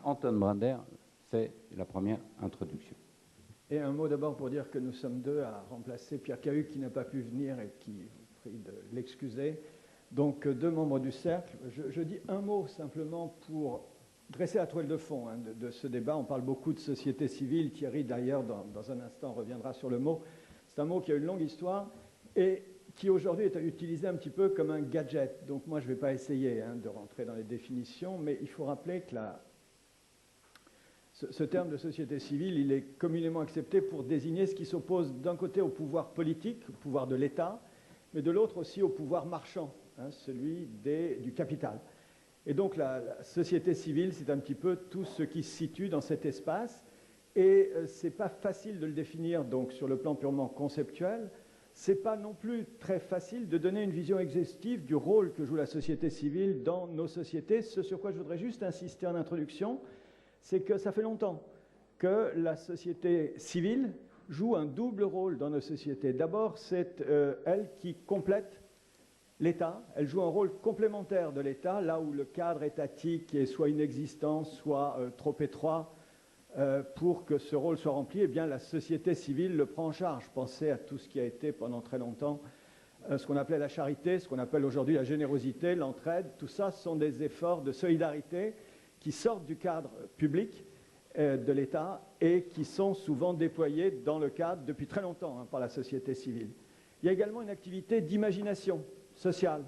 Anton Brander fait la première introduction. Et un mot d'abord pour dire que nous sommes deux à remplacer Pierre Cahuc qui n'a pas pu venir et qui vous prie de l'excuser. Donc deux membres du cercle. Je dis un mot simplement pour dresser la toile de fond de ce débat. On parle beaucoup de société civile. Thierry d'ailleurs dans un instant reviendra sur le mot. C'est un mot qui a une longue histoire et qui aujourd'hui est utilisé un petit peu comme un gadget. Donc moi je ne vais pas essayer de rentrer dans les définitions, mais il faut rappeler que ce terme de société civile, il est communément accepté pour désigner ce qui s'oppose d'un côté au pouvoir politique, au pouvoir de l'État, mais de l'autre aussi au pouvoir marchand, celui du capital. Et donc la société civile, c'est un petit peu tout ce qui se situe dans cet espace. Et ce n'est pas facile de le définir donc, sur le plan purement conceptuel. Ce n'est pas non plus très facile de donner une vision exhaustive du rôle que joue la société civile dans nos sociétés. Ce sur quoi je voudrais juste insister en introduction, c'est que ça fait longtemps que la société civile joue un double rôle dans nos sociétés. D'abord, c'est elle qui complète l'État. Elle joue un rôle complémentaire de l'État, là où le cadre étatique est soit inexistant, soit trop étroit. Pour que ce rôle soit rempli, eh bien, la société civile le prend en charge. Pensez à tout ce qui a été pendant très longtemps ce qu'on appelait la charité, ce qu'on appelle aujourd'hui la générosité, l'entraide. Tout ça sont des efforts de solidarité qui sortent du cadre public de l'État et qui sont souvent déployés dans le cadre, depuis très longtemps, par la société civile. Il y a également une activité d'imagination sociale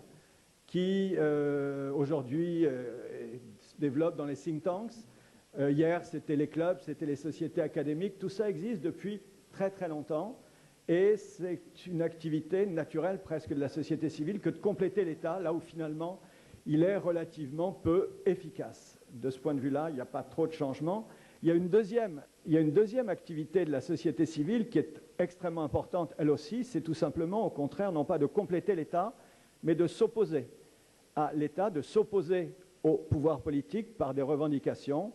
qui, aujourd'hui, se développe dans les think tanks. Hier, c'était les clubs, c'était les sociétés académiques. Tout ça existe depuis très très longtemps. Et c'est une activité naturelle presque de la société civile que de compléter l'État, là où finalement il est relativement peu efficace. De ce point de vue-là, il n'y a pas trop de changements. Il y a une deuxième activité de la société civile qui est extrêmement importante, elle aussi. C'est tout simplement, au contraire, non pas de compléter l'État, mais de s'opposer à l'État, de s'opposer au pouvoir politique par des revendications,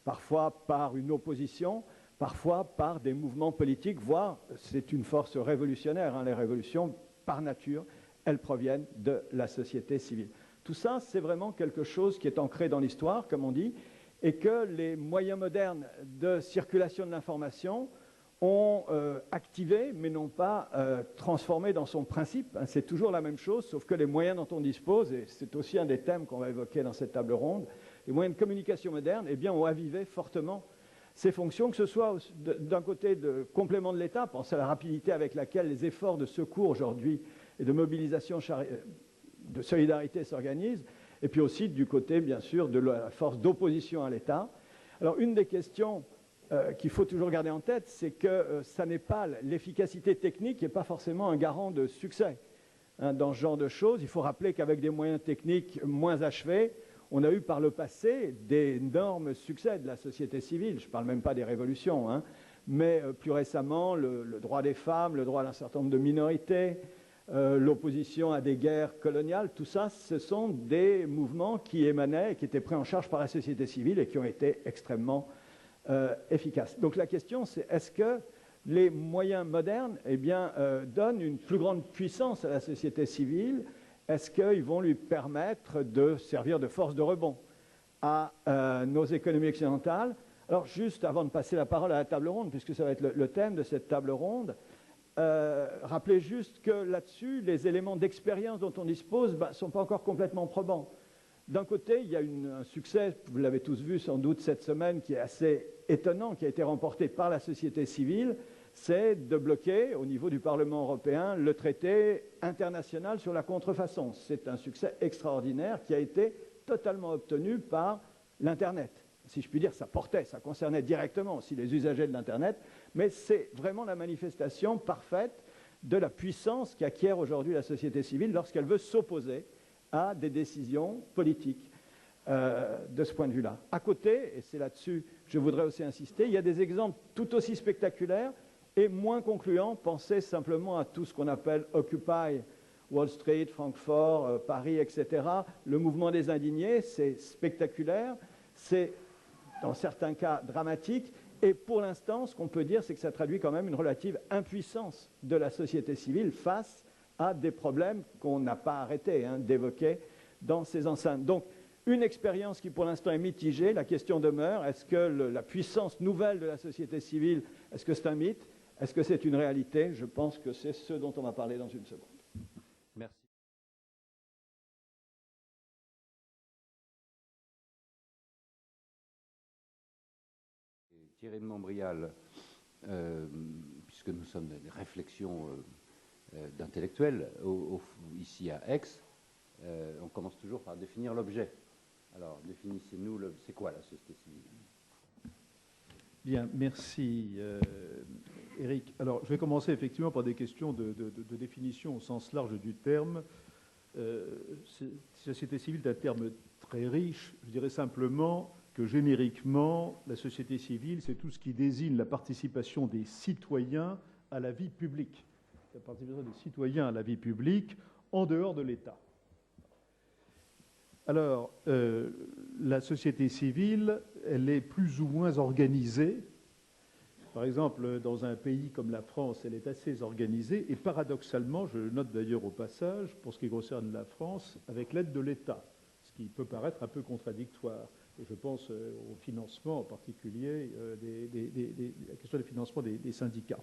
parfois par une opposition, parfois par des mouvements politiques, voire c'est une force révolutionnaire. Les révolutions, par nature, elles proviennent de la société civile. Tout ça, c'est vraiment quelque chose qui est ancré dans l'histoire, comme on dit, et que les moyens modernes de circulation de l'information ont activé, mais n'ont pas transformé dans son principe. C'est toujours la même chose, sauf que les moyens dont on dispose, et c'est aussi un des thèmes qu'on va évoquer dans cette table ronde, les moyens de communication modernes eh bien, ont avivé fortement ces fonctions, que ce soit d'un côté de complément de l'État, pensez à la rapidité avec laquelle les efforts de secours aujourd'hui et de mobilisation de solidarité s'organisent, et puis aussi du côté, bien sûr, de la force d'opposition à l'État. Alors, une des questions qu'il faut toujours garder en tête, c'est que ça n'est pas l'efficacité technique qui n'est pas forcément un garant de succès. Dans ce genre de choses, il faut rappeler qu'avec des moyens techniques moins achevés, on a eu par le passé d'énormes succès de la société civile. Je ne parle même pas des révolutions, mais plus récemment, le droit des femmes, le droit à un certain nombre de minorités, l'opposition à des guerres coloniales, tout ça, ce sont des mouvements qui émanaient et qui étaient pris en charge par la société civile et qui ont été extrêmement efficaces. Donc la question, c'est est-ce que les moyens modernes donnent une plus grande puissance à la société civile? Est-ce qu'ils vont lui permettre de servir de force de rebond à nos économies occidentales? Alors juste avant de passer la parole à la table ronde, puisque ça va être le thème de cette table ronde, rappelez juste que là-dessus, les éléments d'expérience dont on dispose ne sont pas encore complètement probants. D'un côté, il y a un succès, vous l'avez tous vu sans doute cette semaine, qui est assez étonnant, qui a été remporté par la société civile, c'est de bloquer au niveau du Parlement européen le traité international sur la contrefaçon. C'est un succès extraordinaire qui a été totalement obtenu par l'Internet. Si je puis dire, ça concernait directement aussi les usagers de l'Internet, mais c'est vraiment la manifestation parfaite de la puissance qu'acquiert aujourd'hui la société civile lorsqu'elle veut s'opposer à des décisions politiques de ce point de vue-là. À côté, et c'est là-dessus que je voudrais aussi insister, il y a des exemples tout aussi spectaculaires et moins concluants. Pensez simplement à tout ce qu'on appelle Occupy Wall Street, Francfort, Paris, etc. Le mouvement des indignés, c'est spectaculaire, c'est dans certains cas dramatique, et pour l'instant, ce qu'on peut dire, c'est que ça traduit quand même une relative impuissance de la société civile face à des problèmes qu'on n'a pas arrêté d'évoquer dans ces enceintes. Donc, une expérience qui pour l'instant est mitigée. La question demeure, est-ce que la puissance nouvelle de la société civile, est-ce que c'est un mythe? Est-ce que c'est une réalité? Je pense que c'est ce dont on va parler dans une seconde. Merci. Thierry de Montbrial, puisque nous sommes dans des réflexions d'intellectuels ici à Aix, on commence toujours par définir l'objet. Alors, définissez-nous, c'est quoi la société civile? Bien, merci Éric. Alors, je vais commencer effectivement par des questions de définition au sens large du terme. Société civile est un terme très riche. Je dirais simplement que génériquement, la société civile, c'est tout ce qui désigne la participation des citoyens à la vie publique. La participation des citoyens à la vie publique en dehors de l'État. Alors, la société civile, elle est plus ou moins organisée. Par exemple, dans un pays comme la France, elle est assez organisée. Et paradoxalement, je le note d'ailleurs au passage, pour ce qui concerne la France, avec l'aide de l'État, ce qui peut paraître un peu contradictoire. Et je pense au financement, en particulier, la question du financement des syndicats.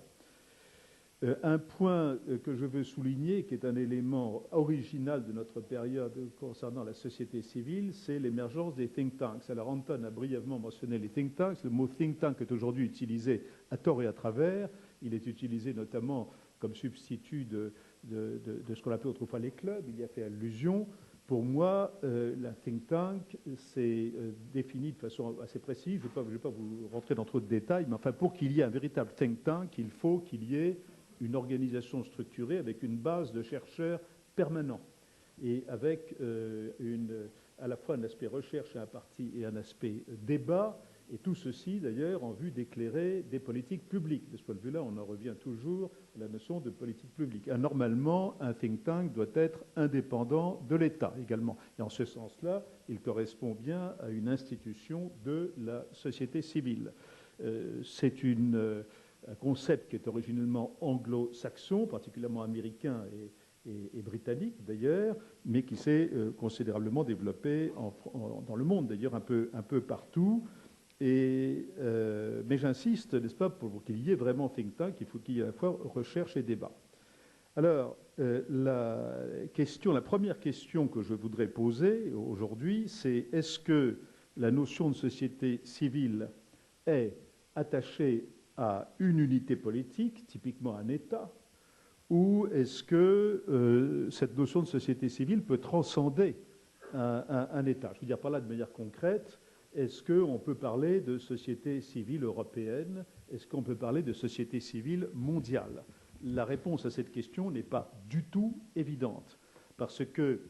Un point que je veux souligner, qui est un élément original de notre période concernant la société civile, c'est l'émergence des think tanks. Alors Anton a brièvement mentionné les think tanks. Le mot think tank est aujourd'hui utilisé à tort et à travers. Il est utilisé notamment comme substitut de ce qu'on appelait autrefois les clubs. Il y a fait allusion. Pour moi, la think tank, c'est défini de façon assez précise. Je ne vais pas vous rentrer dans trop de détails, mais enfin, pour qu'il y ait un véritable think tank, il faut qu'il y ait une organisation structurée avec une base de chercheurs permanents et avec à la fois un aspect recherche et un aspect débat, et tout ceci d'ailleurs en vue d'éclairer des politiques publiques. De ce point de vue-là, on en revient toujours à la notion de politique publique. Normalement, un think tank doit être indépendant de l'État également. Et en ce sens-là, il correspond bien à une institution de la société civile. C'est un concept qui est originellement anglo-saxon, particulièrement américain et britannique d'ailleurs, mais qui s'est considérablement développé dans le monde d'ailleurs un peu partout. Mais j'insiste, n'est-ce pas, pour qu'il y ait vraiment think tank, il faut qu'il y ait à la fois recherche et débat. Alors, la première question que je voudrais poser aujourd'hui, c'est est-ce que la notion de société civile est attachée à une unité politique, typiquement un État, ou est-ce que cette notion de société civile peut transcender un État? Je veux dire par là de manière concrète, est-ce qu'on peut parler de société civile européenne? Est-ce qu'on peut parler de société civile mondiale? La réponse à cette question n'est pas du tout évidente, parce que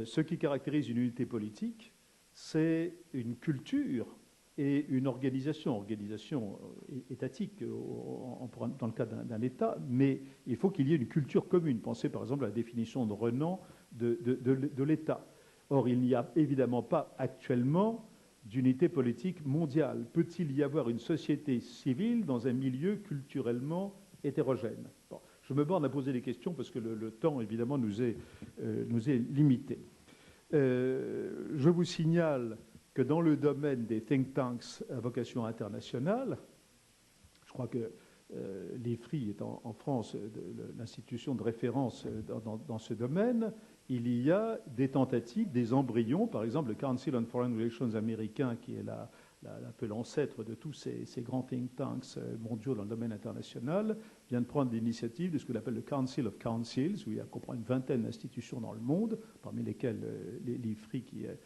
ce qui caractérise une unité politique, c'est une culture et une organisation étatique dans le cas d'un État, mais il faut qu'il y ait une culture commune. Pensez par exemple à la définition de Renan de l'État. Or, il n'y a évidemment pas actuellement d'unité politique mondiale. Peut-il y avoir une société civile dans un milieu culturellement hétérogène? Bon, je me borne à poser des questions parce que le temps, évidemment, nous est limité. Je vous signale que dans le domaine des think tanks à vocation internationale, je crois que l'IFRI est en France l'institution de référence dans ce domaine, il y a des tentatives, des embryons, par exemple le Council on Foreign Relations américain, qui est un peu l'ancêtre de tous ces grands think tanks mondiaux dans le domaine international, vient de prendre l'initiative de ce qu'on appelle le Council of Councils, où il comprend une vingtaine d'institutions dans le monde, parmi lesquelles l'IFRI qui est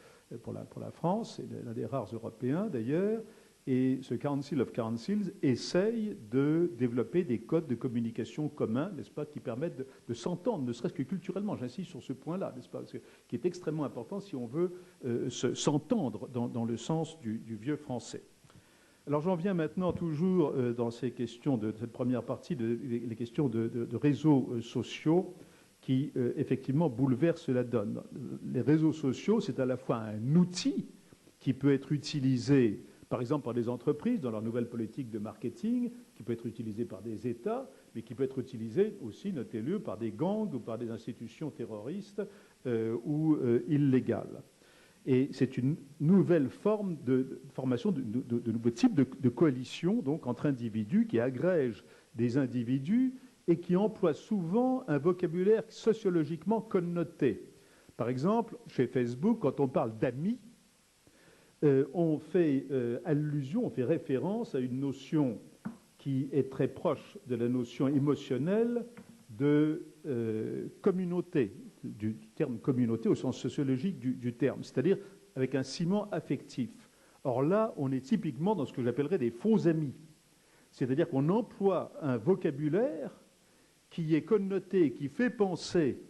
pour la France, c'est l'un des rares européens d'ailleurs, et ce Council of Councils essaye de développer des codes de communication communs, n'est-ce pas, qui permettent de s'entendre, ne serait-ce que culturellement, j'insiste sur ce point-là, n'est-ce pas, qui est extrêmement important si on veut s'entendre dans le sens du vieux français. Alors j'en viens maintenant toujours dans ces questions de cette première partie, les questions de réseaux sociaux qui effectivement bouleversent la donne. Les réseaux sociaux, c'est à la fois un outil qui peut être utilisé par exemple par des entreprises dans leur nouvelle politique de marketing, qui peut être utilisé par des États, mais qui peut être utilisé aussi, notez-le, par des gangs ou par des institutions terroristes ou illégales. Et c'est une nouvelle forme de formation, de nouveaux types de coalition, donc entre individus qui agrègent des individus et qui emploient souvent un vocabulaire sociologiquement connoté. Par exemple, chez Facebook, quand on parle d'amis, on fait allusion, on fait référence à une notion qui est très proche de la notion émotionnelle de communauté, du terme communauté au sens sociologique du terme, c'est-à-dire avec un ciment affectif. Or là, on est typiquement dans ce que j'appellerais des faux amis, c'est-à-dire qu'on emploie un vocabulaire qui est connoté, qui fait penser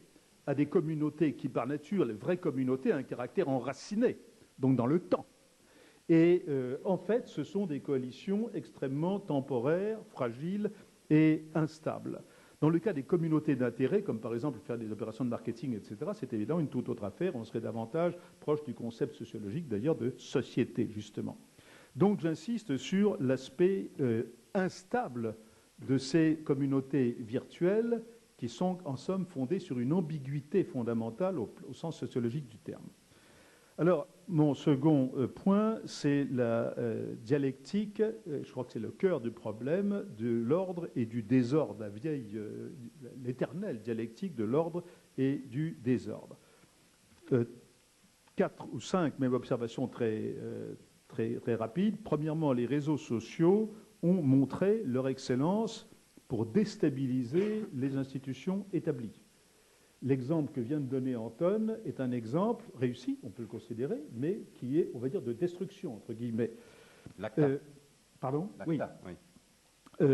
à des communautés qui, par nature, les vraies communautés, ont un caractère enraciné, donc dans le temps. Et en fait, ce sont des coalitions extrêmement temporaires, fragiles et instables. Dans le cas des communautés d'intérêt, comme par exemple faire des opérations de marketing, etc., c'est évidemment une toute autre affaire. On serait davantage proche du concept sociologique, d'ailleurs, de société, justement. Donc j'insiste sur l'aspect instable de ces communautés virtuelles qui sont, en somme, fondées sur une ambiguïté fondamentale au sens sociologique du terme. Alors, mon second point, c'est la dialectique, je crois que c'est le cœur du problème, de l'ordre et du désordre, l'éternelle dialectique de l'ordre et du désordre. 4 ou 5 même observations très rapides. Premièrement, les réseaux sociaux ont montré leur excellence pour déstabiliser les institutions établies. L'exemple que vient de donner Anton est un exemple réussi, on peut le considérer, mais qui est, on va dire, de destruction, entre guillemets. L'ACTA. Pardon ? L'ACTA, oui.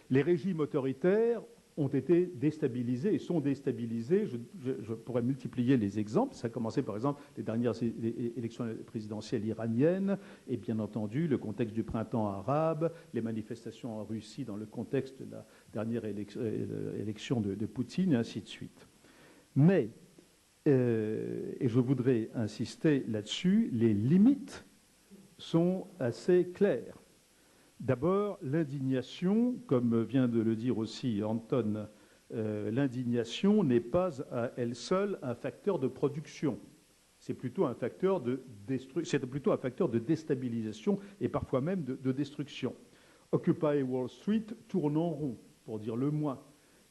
Les régimes autoritaires ont été déstabilisés et sont déstabilisés. Je pourrais multiplier les exemples. Ça a commencé, par exemple, les dernières élections présidentielles iraniennes et, bien entendu, le contexte du printemps arabe, les manifestations en Russie dans le contexte de la dernière élection de Poutine, et ainsi de suite. Mais, et je voudrais insister là-dessus, les limites sont assez claires. D'abord, l'indignation, comme vient de le dire aussi Anton, l'indignation n'est pas à elle seule un facteur de production. C'est plutôt un facteur de déstabilisation et parfois même de destruction. Occupy Wall Street tourne en rond, pour dire le moins.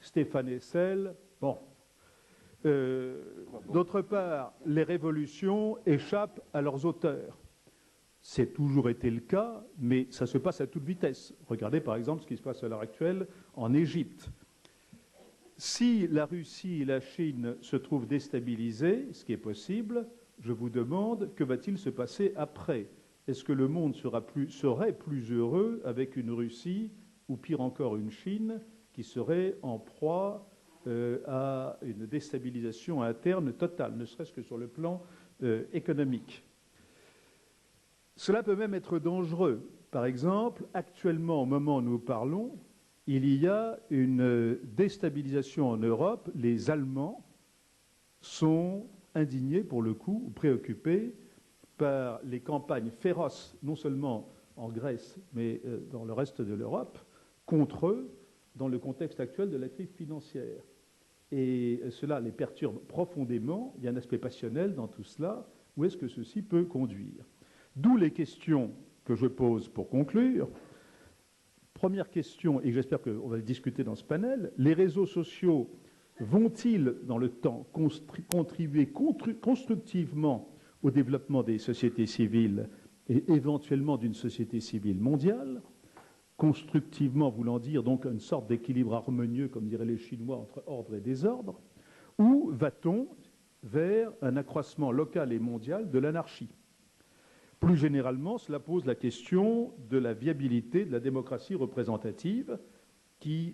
Stéphane Hessel, bon. D'autre part, les révolutions échappent à leurs auteurs. C'est toujours été le cas, mais ça se passe à toute vitesse. Regardez par exemple ce qui se passe à l'heure actuelle en Égypte. Si la Russie et la Chine se trouvent déstabilisées, ce qui est possible, je vous demande, que va-t-il se passer après? Est-ce que le monde serait plus heureux avec une Russie, ou pire encore une Chine, qui serait en proie à une déstabilisation interne totale, ne serait-ce que sur le plan économique? Cela peut même être dangereux. Par exemple, actuellement, au moment où nous parlons, il y a une déstabilisation en Europe. Les Allemands sont indignés, pour le coup, ou préoccupés par les campagnes féroces, non seulement en Grèce, mais dans le reste de l'Europe, contre eux, dans le contexte actuel de la crise financière. Et cela les perturbe profondément. Il y a un aspect passionnel dans tout cela. Où est-ce que ceci peut conduire? D'où les questions que je pose pour conclure. Première question, et j'espère qu'on va le discuter dans ce panel, les réseaux sociaux vont-ils, dans le temps, contribuer constructivement au développement des sociétés civiles et éventuellement d'une société civile mondiale? Constructivement voulant dire donc une sorte d'équilibre harmonieux, comme diraient les Chinois, entre ordre et désordre, ou va-t-on vers un accroissement local et mondial de l'anarchie? Plus généralement, cela pose la question de la viabilité de la démocratie représentative,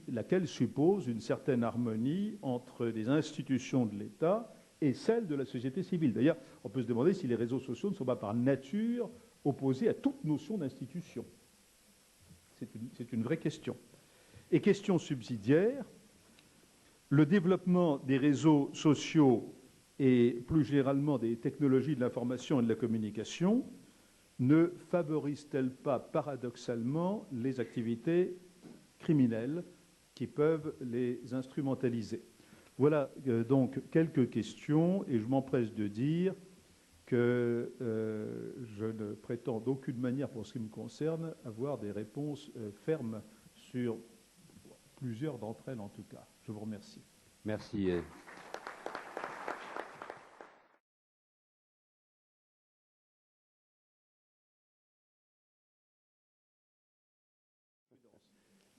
laquelle suppose une certaine harmonie entre les institutions de l'État et celles de la société civile. D'ailleurs, on peut se demander si les réseaux sociaux ne sont pas par nature opposés à toute notion d'institution. C'est une vraie question. Et question subsidiaire, le développement des réseaux sociaux et plus généralement des technologies de l'information et de la communication ne favorise-t-elle pas paradoxalement les activités criminelles qui peuvent les instrumentaliser? Voilà donc quelques questions et je m'empresse de dire que je ne prétends d'aucune manière, pour ce qui me concerne, avoir des réponses fermes sur plusieurs d'entre elles en tout cas. Je vous remercie. Merci.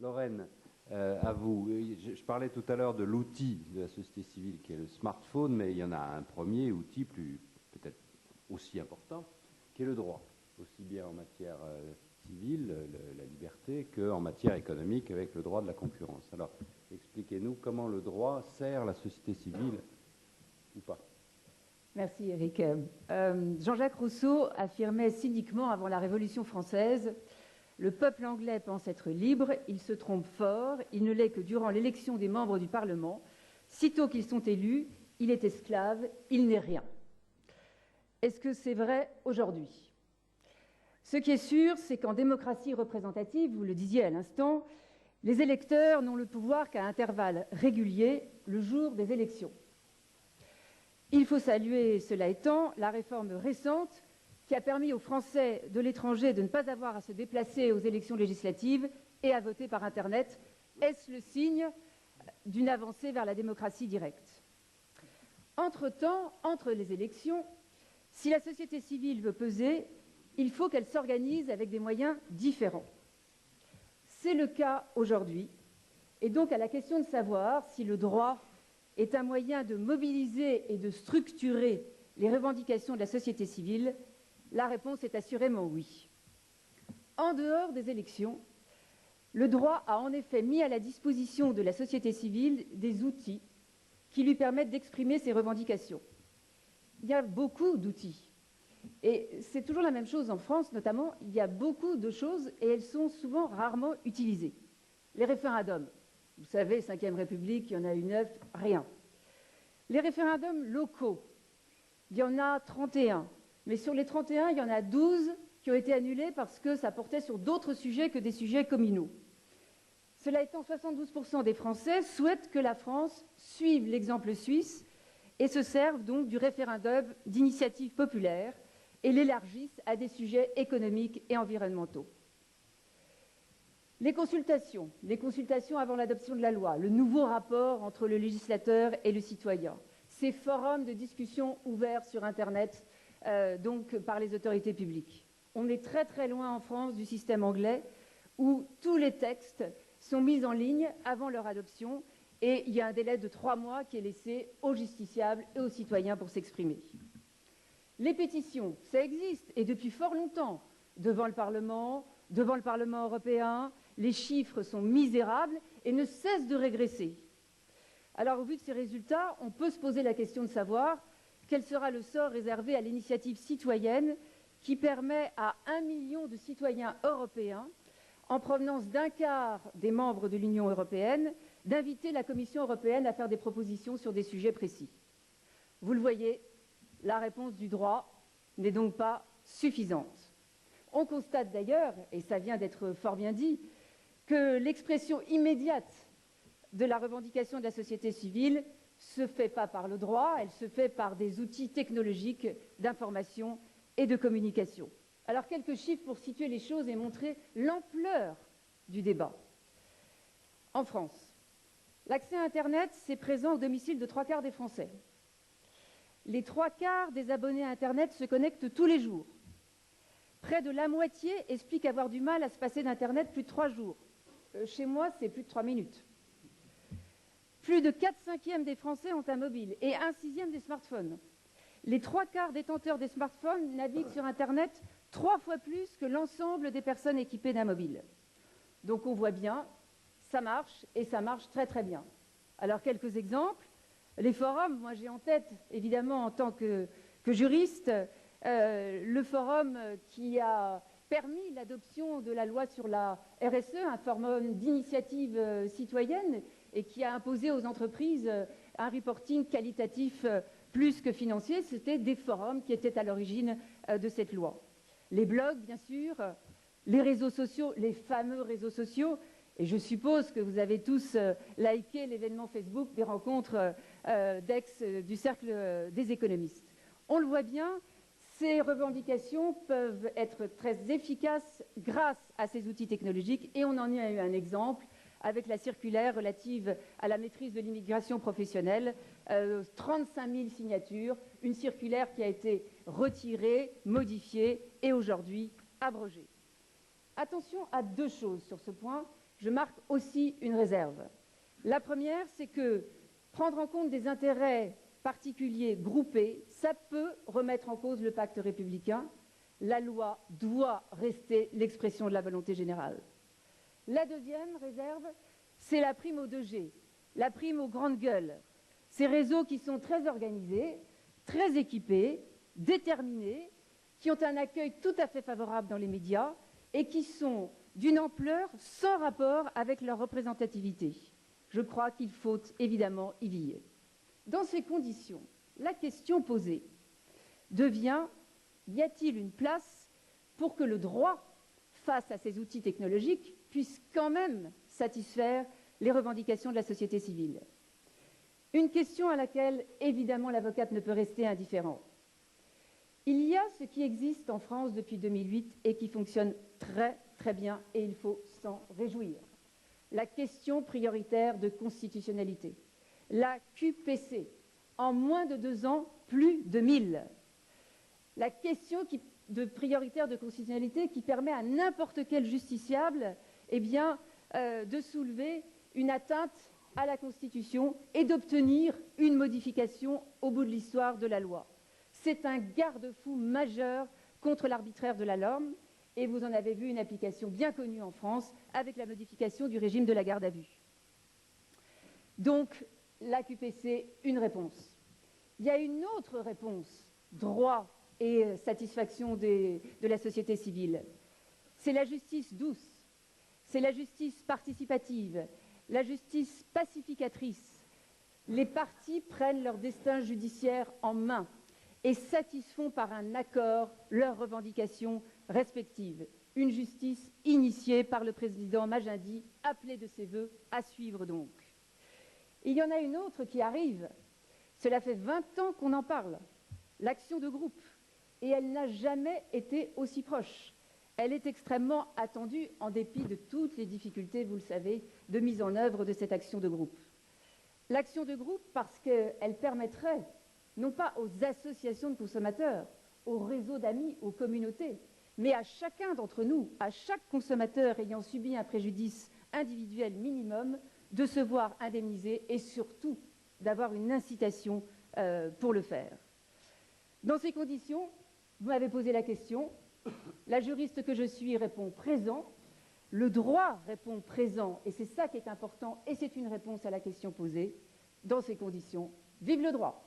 Lorraine, à vous. Je parlais tout à l'heure de l'outil de la société civile qui est le smartphone, mais il y en a un premier outil peut-être aussi important, qui est le droit, aussi bien en matière civile, la liberté, qu'en matière économique avec le droit de la concurrence. Alors, expliquez-nous comment le droit sert la société civile ou pas. Merci Eric. Jean-Jacques Rousseau affirmait cyniquement avant la Révolution française: le peuple anglais pense être libre, il se trompe fort, il ne l'est que durant l'élection des membres du Parlement. Sitôt qu'ils sont élus, il est esclave, il n'est rien. Est-ce que c'est vrai aujourd'hui? Ce qui est sûr, c'est qu'en démocratie représentative, vous le disiez à l'instant, les électeurs n'ont le pouvoir qu'à intervalles réguliers, le jour des élections. Il faut saluer, cela étant, la réforme récente qui a permis aux Français de l'étranger de ne pas avoir à se déplacer aux élections législatives et à voter par Internet. Est-ce le signe d'une avancée vers la démocratie directe? Entre-temps, entre les élections, si la société civile veut peser, il faut qu'elle s'organise avec des moyens différents. C'est le cas aujourd'hui, et donc à la question de savoir si le droit est un moyen de mobiliser et de structurer les revendications de la société civile, la réponse est assurément oui. En dehors des élections, le droit a en effet mis à la disposition de la société civile des outils qui lui permettent d'exprimer ses revendications. Il y a beaucoup d'outils. Et c'est toujours la même chose en France, notamment, il y a beaucoup de choses et elles sont souvent rarement utilisées. Les référendums. Vous savez, 5e République, il y en a eu 9, rien. Les référendums locaux, il y en a 31. Mais sur les 31, il y en a 12 qui ont été annulés parce que ça portait sur d'autres sujets que des sujets communaux. Cela étant, 72% des Français souhaitent que la France suive l'exemple suisse et se serve donc du référendum d'initiative populaire et l'élargissent à des sujets économiques et environnementaux. Les consultations avant l'adoption de la loi, le nouveau rapport entre le législateur et le citoyen, ces forums de discussion ouverts sur Internet, donc par les autorités publiques. On est très très loin en France du système anglais où tous les textes sont mis en ligne avant leur adoption et il y a un délai de 3 mois qui est laissé aux justiciables et aux citoyens pour s'exprimer. Les pétitions, ça existe et depuis fort longtemps, devant le Parlement européen, les chiffres sont misérables et ne cessent de régresser. Alors au vu de ces résultats, on peut se poser la question de savoir quel sera le sort réservé à l'initiative citoyenne qui permet à 1 million de citoyens européens, en provenance d'un quart des membres de l'Union européenne, d'inviter la Commission européenne à faire des propositions sur des sujets précis. Vous le voyez, la réponse du droit n'est donc pas suffisante. On constate d'ailleurs, et ça vient d'être fort bien dit, que l'expression immédiate de la revendication de la société civile se fait pas par le droit, elle se fait par des outils technologiques d'information et de communication. Alors quelques chiffres pour situer les choses et montrer l'ampleur du débat. En France, l'accès à Internet, c'est présent au domicile de 3/4 des Français. Les 3/4 des abonnés à Internet se connectent tous les jours. Près de la moitié expliquent avoir du mal à se passer d'Internet plus de 3 jours. Chez moi, c'est plus de 3 minutes. Plus de 4/5 des Français ont un mobile et 1/6 des smartphones. Les 3/4 détenteurs des smartphones naviguent sur Internet 3 fois plus que l'ensemble des personnes équipées d'un mobile. Donc on voit bien, ça marche et ça marche très très bien. Alors quelques exemples. Les forums, moi j'ai en tête, évidemment en tant que juriste, le forum qui a permis l'adoption de la loi sur la RSE, un forum d'initiative citoyenne et qui a imposé aux entreprises un reporting qualitatif plus que financier. C'était des forums qui étaient à l'origine de cette loi. Les blogs, bien sûr, les réseaux sociaux, les fameux réseaux sociaux. Et je suppose que vous avez tous liké l'événement Facebook des rencontres d'ex du cercle des économistes. On le voit bien, Ces revendications peuvent être très efficaces grâce à ces outils technologiques et on en a eu un exemple avec la circulaire relative à la maîtrise de l'immigration professionnelle, 35 000 signatures, une circulaire qui a été retirée, modifiée et aujourd'hui abrogée. Attention à deux choses sur ce point, je marque aussi une réserve. La première, c'est que prendre en compte des intérêts particuliers groupés, ça peut remettre en cause le pacte républicain. La loi doit rester l'expression de la volonté générale. La deuxième réserve, c'est la prime aux 2G, la prime aux grandes gueules. Ces réseaux qui sont très organisés, très équipés, déterminés, qui ont un accueil tout à fait favorable dans les médias et qui sont d'une ampleur sans rapport avec leur représentativité. Je crois qu'il faut évidemment y veiller. Dans ces conditions, la question posée devient, y a-t-il une place pour que le droit, face à ces outils technologiques, puisse quand même satisfaire les revendications de la société civile? Une question à laquelle, évidemment, l'avocate ne peut rester indifférent. Il y a ce qui existe en France depuis 2008 et qui fonctionne très, très bien, et il faut s'en réjouir. La question prioritaire de constitutionnalité. La QPC, en moins de 2 ans, plus de 1000. La question prioritaire de constitutionnalité qui permet à n'importe quel justiciable de soulever une atteinte à la Constitution et d'obtenir une modification au bout de l'histoire de la loi. C'est un garde-fou majeur contre l'arbitraire de la norme et vous en avez vu une application bien connue en France avec la modification du régime de la garde à vue. Donc, la QPC, une réponse. Il y a une autre réponse, droit et satisfaction de la société civile. C'est la justice douce, c'est la justice participative, la justice pacificatrice. Les parties prennent leur destin judiciaire en main et satisfont par un accord leurs revendications respectives. Une justice initiée par le président Majindi, appelée de ses vœux, à suivre donc. Il y en a une autre qui arrive. Cela fait 20 ans qu'on en parle. L'action de groupe. Et elle n'a jamais été aussi proche. Elle est extrêmement attendue en dépit de toutes les difficultés, vous le savez, de mise en œuvre de cette action de groupe. L'action de groupe parce qu'elle permettrait, non pas aux associations de consommateurs, aux réseaux d'amis, aux communautés, mais à chacun d'entre nous, à chaque consommateur ayant subi un préjudice individuel minimum, de se voir indemnisé et surtout d'avoir une incitation pour le faire. Dans ces conditions, vous m'avez posé la question, la juriste que je suis répond présent, le droit répond présent, et c'est ça qui est important, et c'est une réponse à la question posée. Dans ces conditions, vive le droit!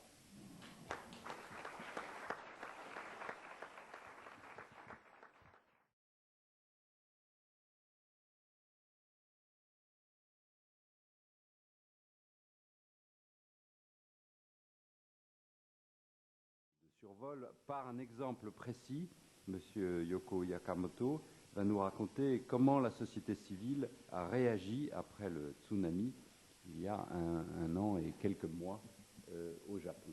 Survol par un exemple précis. Monsieur Yoko Yakamoto va nous raconter comment la société civile a réagi après le tsunami il y a un an et quelques mois au Japon.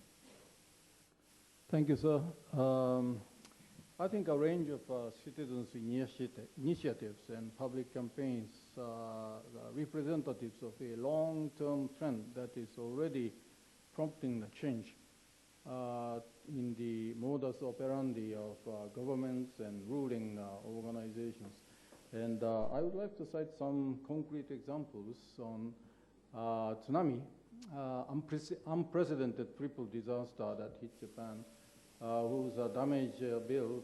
Thank you, sir. I think a range of citizens' initiatives and public campaigns are representatives of a long-term trend that is already prompting the change in the modus operandi of governments and ruling organizations. And I would like to cite some concrete examples on tsunami, unprecedented triple disaster that hit Japan, whose damage bill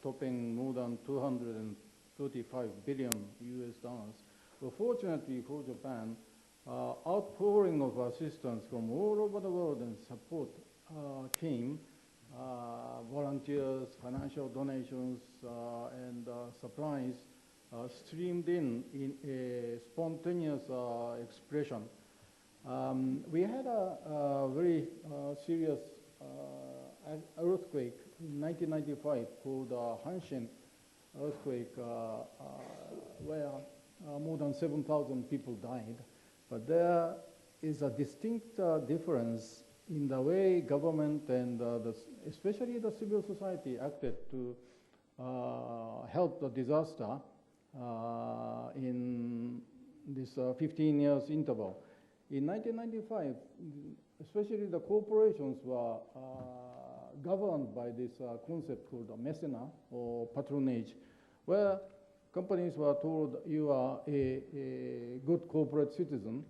topping more than 235 billion US dollars. But fortunately for Japan, outpouring of assistance from all over the world and support came, volunteers, financial donations, and supplies streamed in a spontaneous expression. We had a very serious earthquake in 1995 called Hanshin earthquake, where more than 7,000 people died. But there is a distinct difference in the way government and especially the civil society acted to help the disaster in this 15 years interval. In 1995, especially the corporations were governed by this concept called mécénat or patronage, where companies were told you are a good corporate citizen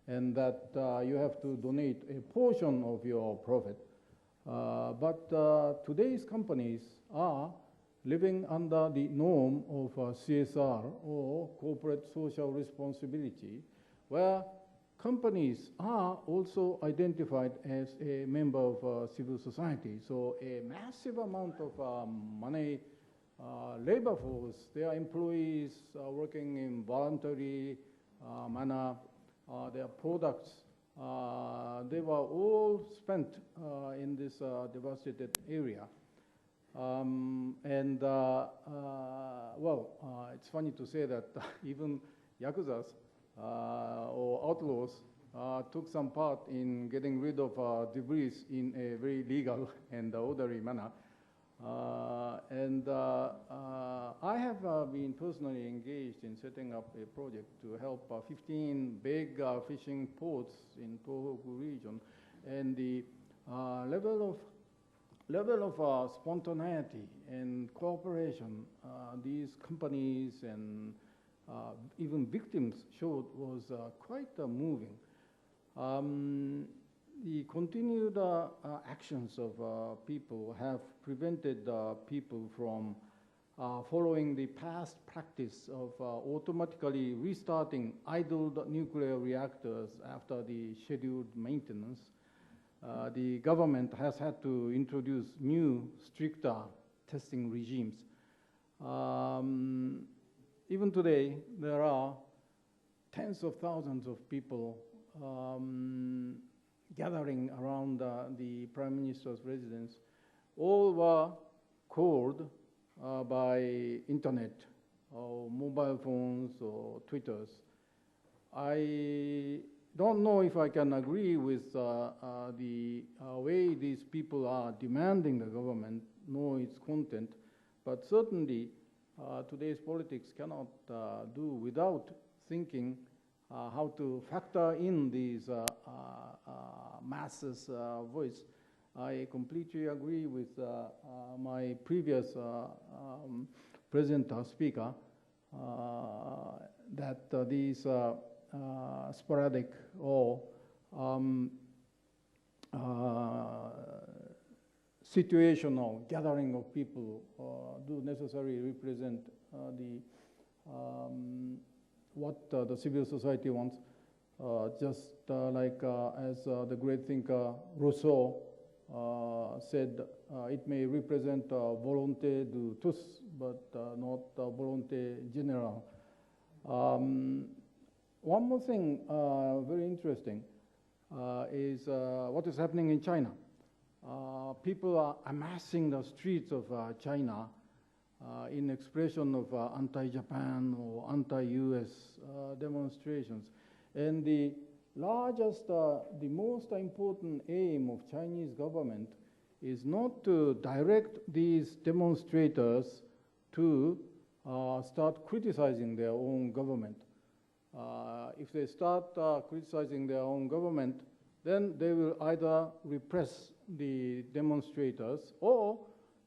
and that you have to donate a portion of your profit. But today's companies are living under the norm of CSR or corporate social responsibility, where companies are also identified as a member of civil society. So a massive amount of money, labor force, their employees are working in voluntary manner, their products, they were all spent in this devastated area. It's funny to say that even Yakuzas or outlaws took some part in getting rid of debris in a very legal and orderly manner. I have been personally engaged in setting up a project to help 15 big fishing ports in Tohoku region, and the level of spontaneity and cooperation these companies and even victims showed was quite moving. The continued actions of people have prevented people from following the past practice of automatically restarting idled nuclear reactors after the scheduled maintenance. The government has had to introduce new, stricter testing regimes. Even today, there are tens of thousands of people gathering around the Prime Minister's residence. All were called by internet or mobile phones or Twitters. I don't know if I can agree with the way these people are demanding the government know its content, but certainly today's politics cannot do without thinking how to factor in these masses' voice. I completely agree with my previous presenter speaker that these sporadic or situational gathering of people do necessarily represent what the civil society wants. Just like as the great thinker Rousseau said, it may represent volonté de tous, but not volonté générale. One more thing very interesting is what is happening in China. People are amassing the streets of China in expression of anti-Japan or anti-US demonstrations. And the largest, the most important aim of Chinese government is not to direct these demonstrators to start criticizing their own government. If they start criticizing their own government, then they will either repress the demonstrators or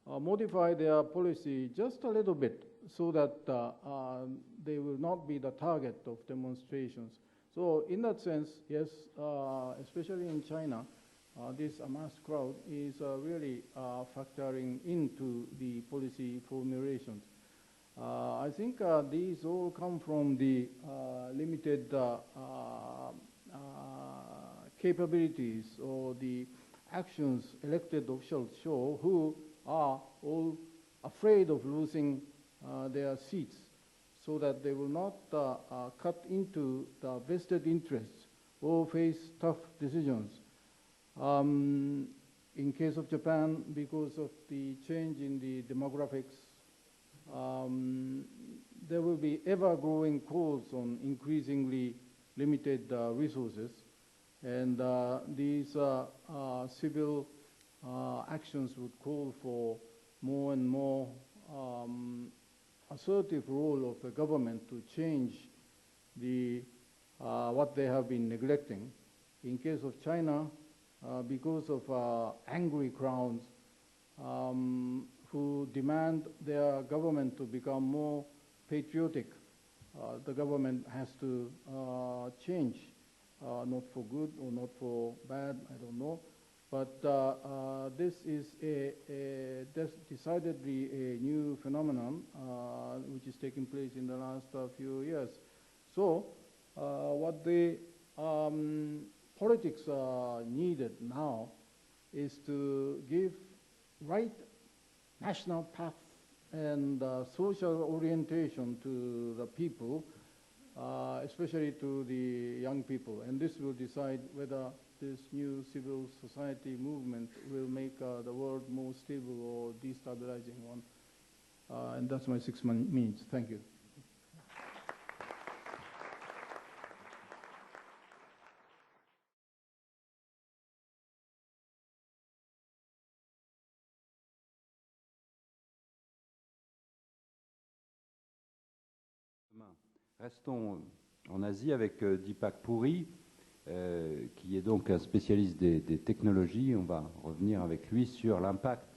modify their policy just a little bit so that they will not be the target of demonstrations. So in that sense, yes, especially in China, this amassed crowd is really factoring into the policy formulations. I think these all come from the limited capabilities or the actions elected officials show, who are all afraid of losing their seats, so that they will not cut into the vested interests or face tough decisions. In case of Japan, because of the change in the demographics, there will be ever-growing calls on increasingly limited resources. And these civil actions would call for more and more assertive role of the government to change what they have been neglecting. In case of China, because of angry crowds who demand their government to become more patriotic, the government has to change, not for good or not for bad, I don't know. But this is decidedly a new phenomenon which is taking place in the last few years. So what the politics needed now is to give right national path and social orientation to the people, especially to the young people. And this will decide whether this new civil society movement will make the world more stable or destabilizing one. And that's my 6 minutes. Thank you. Restons en Asie avec Deepak Puri, qui est donc un spécialiste des technologies. On va revenir avec lui sur l'impact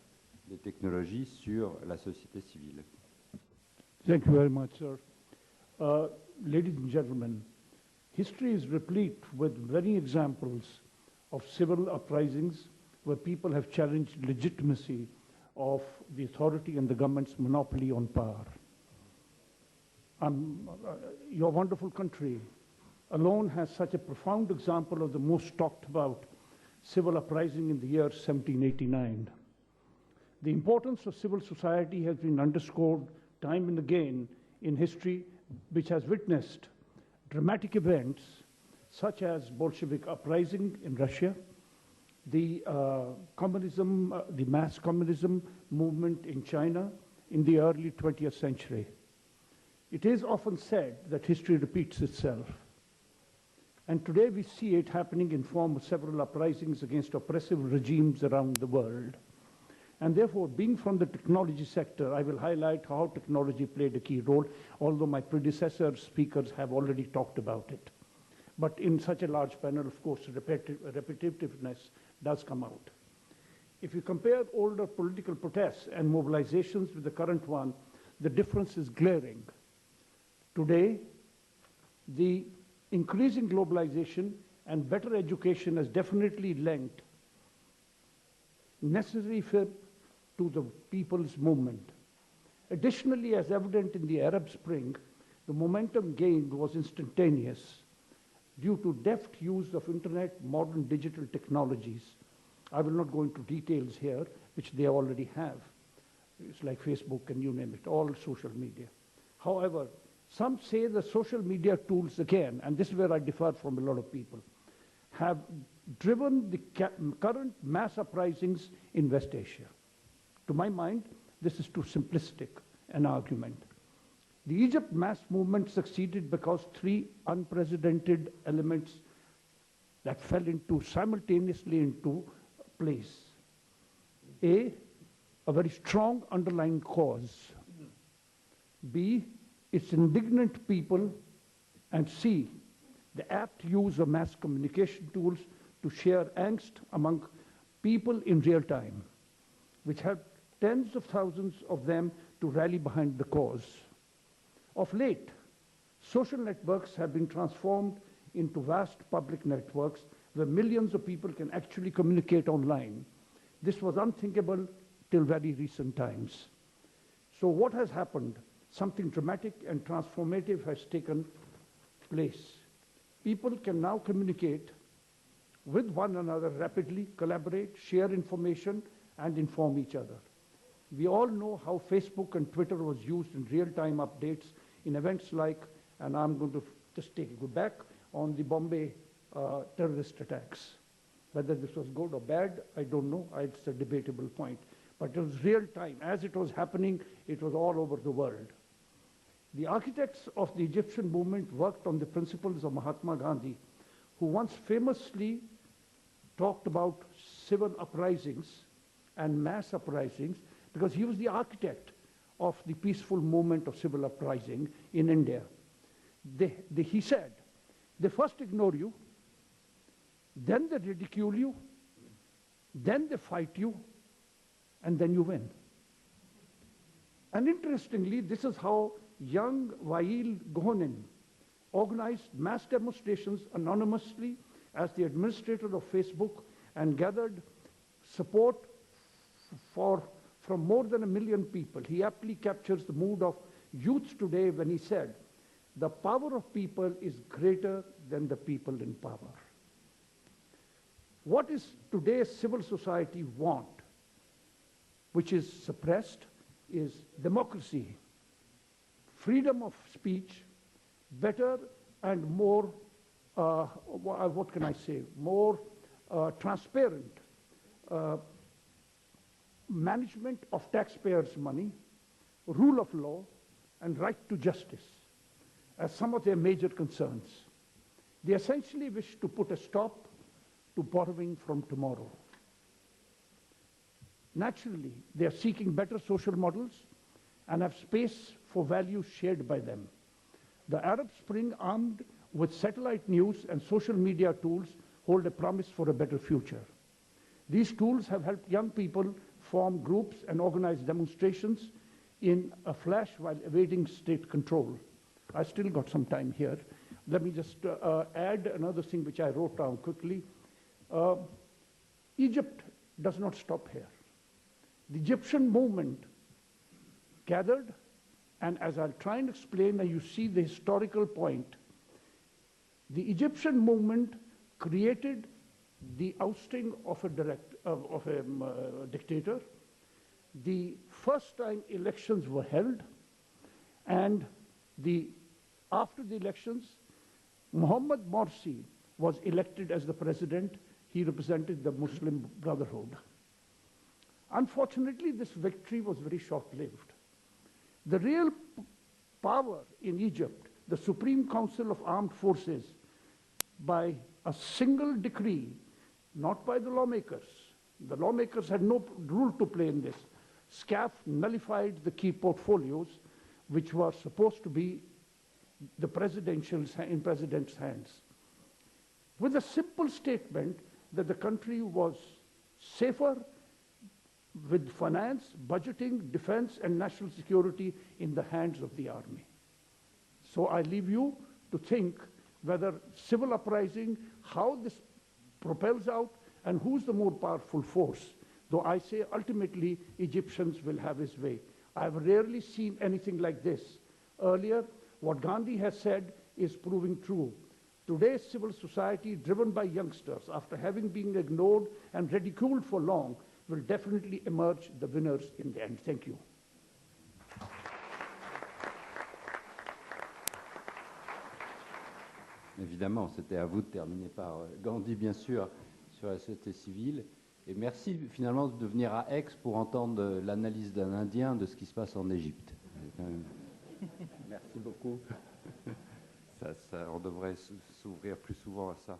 des technologies sur la société civile. Thank you very much, sir. Ladies and gentlemen, history is replete with many examples of civil uprisings where people have challenged legitimacy of the authority and the government's monopoly on power. Your wonderful country alone has such a profound example of the most talked about civil uprising in the year 1789. The importance of civil society has been underscored time and again in history, which has witnessed dramatic events such as Bolshevik uprising in Russia, the communism, the mass communism movement in China in the early 20th century. It is often said that history repeats itself. And today we see it happening in form of several uprisings against oppressive regimes around the world. And therefore, being from the technology sector, I will highlight how technology played a key role, although my predecessor speakers have already talked about it. But in such a large panel, of course, repetitiveness does come out. If you compare older political protests and mobilizations with the current one, the difference is glaring. Today, the increasing globalization and better education has definitely lent necessary fib to the people's movement. Additionally, as evident in the Arab Spring, the momentum gained was instantaneous due to deft use of internet, modern digital technologies. I will not go into details here, which they already have. It's like Facebook and you name it, all social media. However, some say the social media tools again, and this is where I differ from a lot of people, have driven the current mass uprisings in West Asia. To my mind, this is too simplistic an argument. The Egypt mass movement succeeded because three unprecedented elements that fell simultaneously into place. A very strong underlying cause. B, its indignant people. And C, the apt use of mass communication tools to share angst among people in real time, which helped tens of thousands of them to rally behind the cause. Of late, social networks have been transformed into vast public networks where millions of people can actually communicate online. This was unthinkable till very recent times. So what has happened? Something dramatic and transformative has taken place. People can now communicate with one another rapidly, collaborate, share information, and inform each other. We all know how Facebook and Twitter was used in real-time updates in events like, and I'm going to just take it back, on the Bombay terrorist attacks. Whether this was good or bad, I don't know. It's a debatable point. But it was real time. As it was happening, it was all over the world. The architects of the Egyptian movement worked on the principles of Mahatma Gandhi, who once famously talked about civil uprisings and mass uprisings because he was the architect of the peaceful movement of civil uprising in India. He said, they first ignore you, then they ridicule you, then they fight you, and then you win. And interestingly, this is how young Wael Gohanin organized mass demonstrations anonymously as the administrator of Facebook and gathered support from more than 1 million people. He aptly captures the mood of youth today when he said, the power of people is greater than the people in power. What is today's civil society want, which is suppressed, is democracy, freedom of speech, better and more, what can I say, more transparent management of taxpayers' money, rule of law, and right to justice as some of their major concerns. They essentially wish to put a stop to borrowing from tomorrow. Naturally, they are seeking better social models and have space for values shared by them. The Arab Spring, armed with satellite news and social media tools, hold a promise for a better future. These tools have helped young people form groups and organize demonstrations in a flash while awaiting state control. I still got some time here. Let me just add another thing which I wrote down quickly. Egypt does not stop here. The Egyptian movement gathered, and as I'll try and explain, and you see the historical point, the Egyptian movement created the ousting of a dictator. The first time elections were held, and after the elections, Mohammed Morsi was elected as the president. He represented the Muslim Brotherhood. Unfortunately, this victory was very short-lived. The real power in Egypt, the Supreme Council of Armed Forces, by a single decree, not by the lawmakers had no role to play in this. SCAF nullified the key portfolios, which were supposed to be in president's hands, with a simple statement that the country was safer with finance, budgeting, defense, and national security in the hands of the army. So I leave you to think whether civil uprising, how this propels out, and who's the more powerful force. Though I say ultimately Egyptians will have his way. I've rarely seen anything like this. Earlier, what Gandhi has said is proving true. Today's civil society, driven by youngsters, after having been ignored and ridiculed for long, will definitely emerge the winners in the end. Thank you. Évidemment, c'était à vous de terminer par Gandhi, bien sûr, sur la société civile. Et merci finalement de venir à Aix pour entendre l'analyse d'un Indien de ce qui se passe en Égypte. Merci beaucoup. On devrait s'ouvrir plus souvent à ça.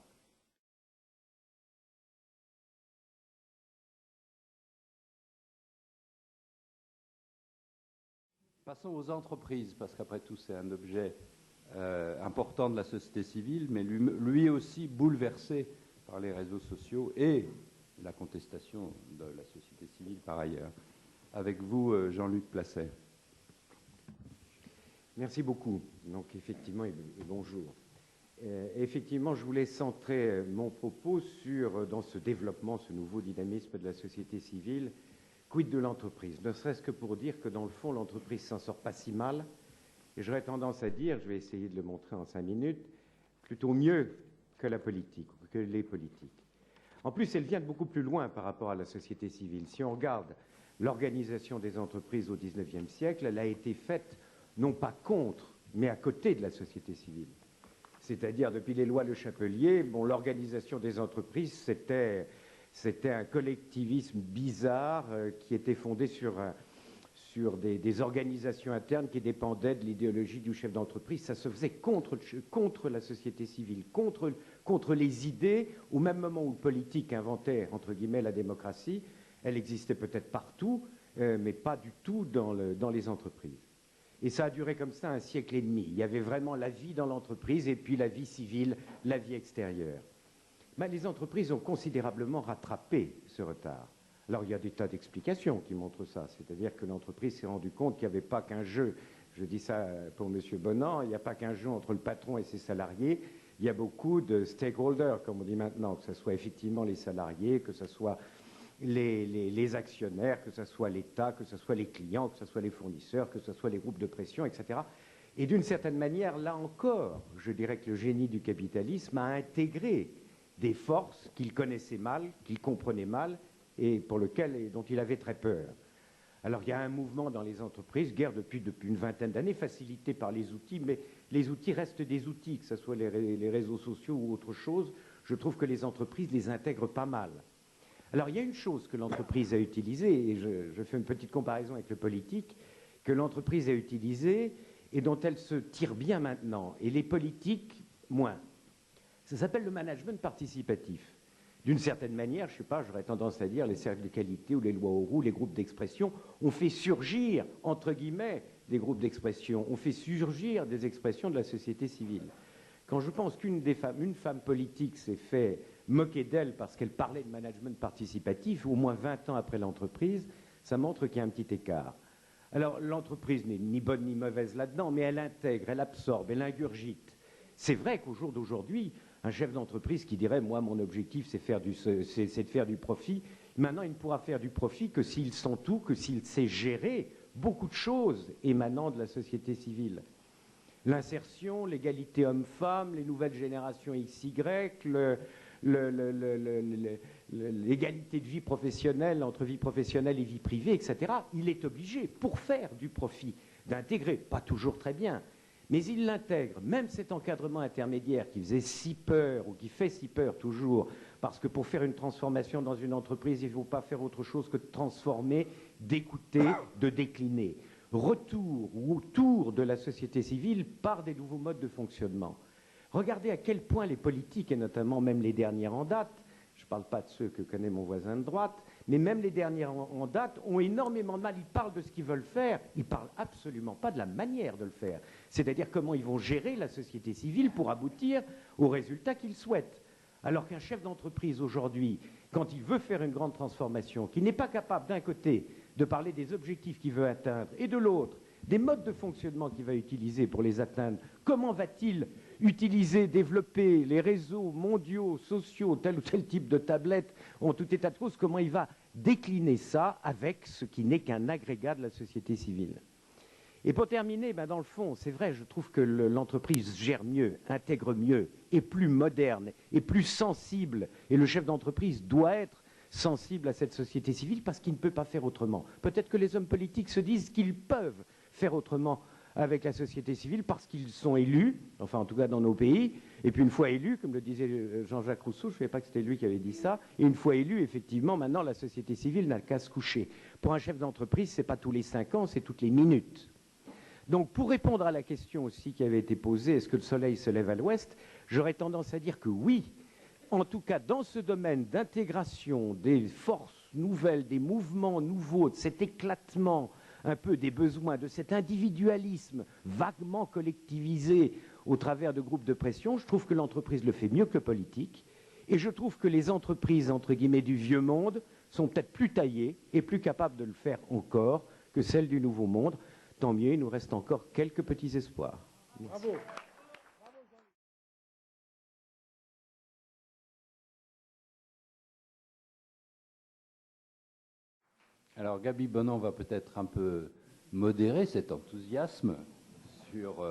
Passons aux entreprises, parce qu'après tout, c'est un objet important de la société civile, mais lui aussi bouleversé par les réseaux sociaux et la contestation de la société civile par ailleurs. Avec vous, Jean-Luc Placet. Merci beaucoup. Donc effectivement, et bonjour. Effectivement, je voulais centrer mon propos dans ce développement, ce nouveau dynamisme de la société civile, quid de l'entreprise, ne serait-ce que pour dire que dans le fond, l'entreprise s'en sort pas si mal, et j'aurais tendance à dire, je vais essayer de le montrer en 5 minutes, plutôt mieux que la politique, que les politiques. En plus, elle vient de beaucoup plus loin par rapport à la société civile. Si on regarde l'organisation des entreprises au XIXe siècle, elle a été faite non pas contre, mais à côté de la société civile. C'est-à-dire, depuis les lois Le Chapelier, l'organisation des entreprises, c'était un collectivisme bizarre qui était fondé sur sur des organisations internes qui dépendaient de l'idéologie du chef d'entreprise. Ça se faisait contre la société civile, contre les idées, au même moment où le politique inventait, entre guillemets, la démocratie. Elle existait peut-être partout, mais pas du tout dans les entreprises. Et ça a duré comme ça 1 siècle et demi. Il y avait vraiment la vie dans l'entreprise et puis la vie civile, la vie extérieure. Mais les entreprises ont considérablement rattrapé ce retard. Alors il y a des tas d'explications qui montrent ça. C'est-à-dire que l'entreprise s'est rendue compte qu'il n'y avait pas qu'un jeu, je dis ça pour M. Bonan, il n'y a pas qu'un jeu entre le patron et ses salariés. Il y a beaucoup de stakeholders, comme on dit maintenant, que ce soit effectivement les salariés, que ce soit les actionnaires, que ce soit l'État, que ce soit les clients, que ce soit les fournisseurs, que ce soit les groupes de pression, etc. Et d'une certaine manière, là encore, je dirais que le génie du capitalisme a intégré des forces qu'il connaissait mal, qu'il comprenait mal, et dont il avait très peur. Alors il y a un mouvement dans les entreprises, guère depuis une vingtaine d'années, facilité par les outils, mais les outils restent des outils, que ce soit les réseaux sociaux ou autre chose. Je trouve que les entreprises les intègrent pas mal. Alors, il y a une chose que l'entreprise a utilisée, et je fais une petite comparaison avec le politique, que l'entreprise a utilisée et dont elle se tire bien maintenant, et les politiques, moins. Ça s'appelle le management participatif. D'une certaine manière, je ne sais pas, j'aurais tendance à dire, les cercles de qualité ou les lois Auroux, les groupes d'expression, ont fait surgir, entre guillemets, des groupes d'expression, ont fait surgir des expressions de la société civile. Quand je pense une femme politique s'est fait moquer d'elle parce qu'elle parlait de management participatif, au moins 20 ans après l'entreprise, ça montre qu'il y a un petit écart. Alors, l'entreprise n'est ni bonne ni mauvaise là-dedans, mais elle intègre, elle absorbe, elle ingurgite. C'est vrai qu'au jour d'aujourd'hui, un chef d'entreprise qui dirait « moi, mon objectif, c'est de faire du profit », maintenant, il ne pourra faire du profit que s'il sent tout, que s'il sait gérer beaucoup de choses émanant de la société civile. L'insertion, l'égalité homme-femme, les nouvelles générations XY, l'égalité de vie professionnelle entre vie professionnelle et vie privée, etc. Il est obligé, pour faire du profit, d'intégrer, pas toujours très bien, mais il l'intègre, même cet encadrement intermédiaire qui faisait si peur, ou qui fait si peur toujours, parce que pour faire une transformation dans une entreprise, il ne faut pas faire autre chose que de transformer, d'écouter, de décliner. Retour ou tour de la société civile par des nouveaux modes de fonctionnement. Regardez à quel point les politiques, et notamment même les dernières en date, je ne parle pas de ceux que connaît mon voisin de droite, mais même les dernières en date ont énormément de mal. Ils parlent de ce qu'ils veulent faire, ils ne parlent absolument pas de la manière de le faire. C'est-à-dire comment ils vont gérer la société civile pour aboutir aux résultats qu'ils souhaitent. Alors qu'un chef d'entreprise aujourd'hui, quand il veut faire une grande transformation, qui n'est pas capable d'un côté de parler des objectifs qu'il veut atteindre et de l'autre, des modes de fonctionnement qu'il va utiliser pour les atteindre, comment va-t-il utiliser, développer les réseaux mondiaux, sociaux, tel ou tel type de tablette, en tout état de cause, comment il va décliner ça avec ce qui n'est qu'un agrégat de la société civile. Et pour terminer, dans le fond, c'est vrai, je trouve que l'entreprise gère mieux, intègre mieux, est plus moderne, est plus sensible, et le chef d'entreprise doit être sensible à cette société civile parce qu'il ne peut pas faire autrement. Peut-être que les hommes politiques se disent qu'ils peuvent faire autrement avec la société civile parce qu'ils sont élus, enfin en tout cas dans nos pays, et puis une fois élus, comme le disait Jean-Jacques Rousseau, je ne savais pas que c'était lui qui avait dit ça, et une fois élu, effectivement, maintenant la société civile n'a qu'à se coucher. Pour un chef d'entreprise, ce n'est pas tous les 5 ans, c'est toutes les minutes. Donc pour répondre à la question aussi qui avait été posée, est-ce que le soleil se lève à l'ouest, j'aurais tendance à dire que oui. En tout cas, dans ce domaine d'intégration des forces nouvelles, des mouvements nouveaux, de cet éclatement un peu des besoins, de cet individualisme vaguement collectivisé au travers de groupes de pression, je trouve que l'entreprise le fait mieux que le politique. Et je trouve que les entreprises, entre guillemets, du vieux monde sont peut-être plus taillées et plus capables de le faire encore que celles du nouveau monde. Tant mieux, il nous reste encore quelques petits espoirs. Merci. Bravo. Alors Gaby Bonan va peut-être un peu modérer cet enthousiasme sur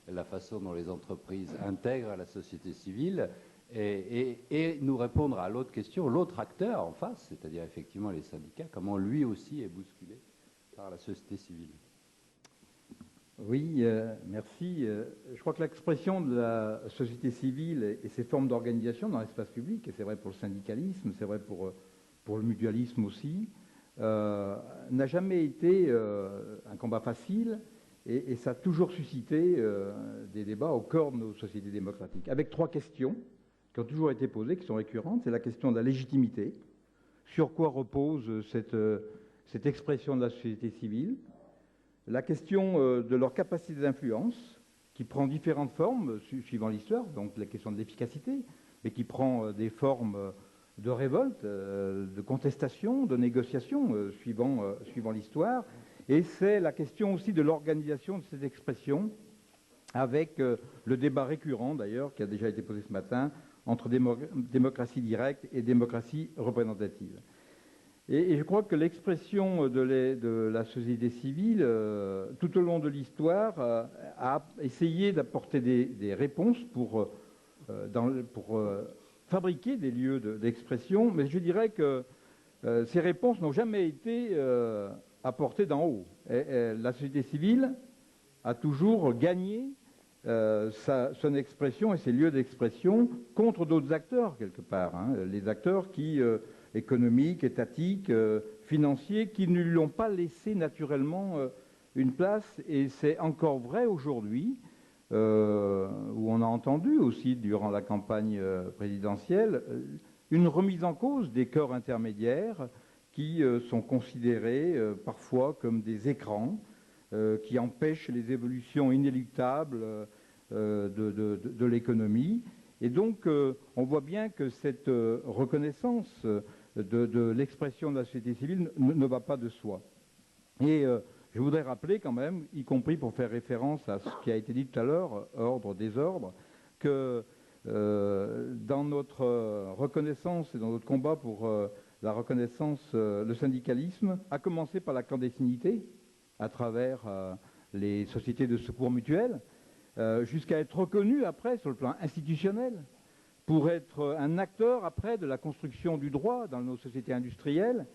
la façon dont les entreprises intègrent la société civile et nous répondre à l'autre question, l'autre acteur en face, c'est-à-dire effectivement les syndicats, comment lui aussi est bousculé par la société civile. Oui, merci. Je crois que l'expression de la société civile et ses formes d'organisation dans l'espace public, et c'est vrai pour le syndicalisme, c'est vrai pour le mutualisme aussi, n'a jamais été un combat facile et ça a toujours suscité des débats au cœur de nos sociétés démocratiques, avec 3 questions qui ont toujours été posées, qui sont récurrentes. C'est la question de la légitimité, sur quoi repose cette expression de la société civile, la question de leur capacité d'influence, qui prend différentes formes suivant l'histoire, donc la question de l'efficacité, mais qui prend des formes de révolte, de contestation, de négociation, suivant l'histoire. Et c'est la question aussi de l'organisation de cette expression, avec le débat récurrent, d'ailleurs, qui a déjà été posé ce matin, entre démocratie directe et démocratie représentative. Et je crois que l'expression de la société civile, tout au long de l'histoire, a essayé d'apporter des réponses pour fabriquer des lieux d'expression, mais je dirais que ces réponses n'ont jamais été apportées d'en haut. La société civile a toujours gagné son expression et ses lieux d'expression contre d'autres acteurs, quelque part. Les acteurs économiques, étatiques, financiers, qui ne lui ont pas laissé naturellement une place. Et c'est encore vrai aujourd'hui, où on a entendu aussi durant la campagne présidentielle une remise en cause des corps intermédiaires qui sont considérés parfois comme des écrans qui empêchent les évolutions inéluctables de l'économie. Et donc on voit bien que cette reconnaissance de l'expression de la société civile ne va pas de soi. Et je voudrais rappeler quand même, y compris pour faire référence à ce qui a été dit tout à l'heure, ordre, désordre, que dans notre reconnaissance et dans notre combat pour la reconnaissance, le syndicalisme a commencé par la clandestinité, à travers les sociétés de secours mutuels, jusqu'à être reconnu après sur le plan institutionnel, pour être un acteur après de la construction du droit dans nos sociétés industrielles,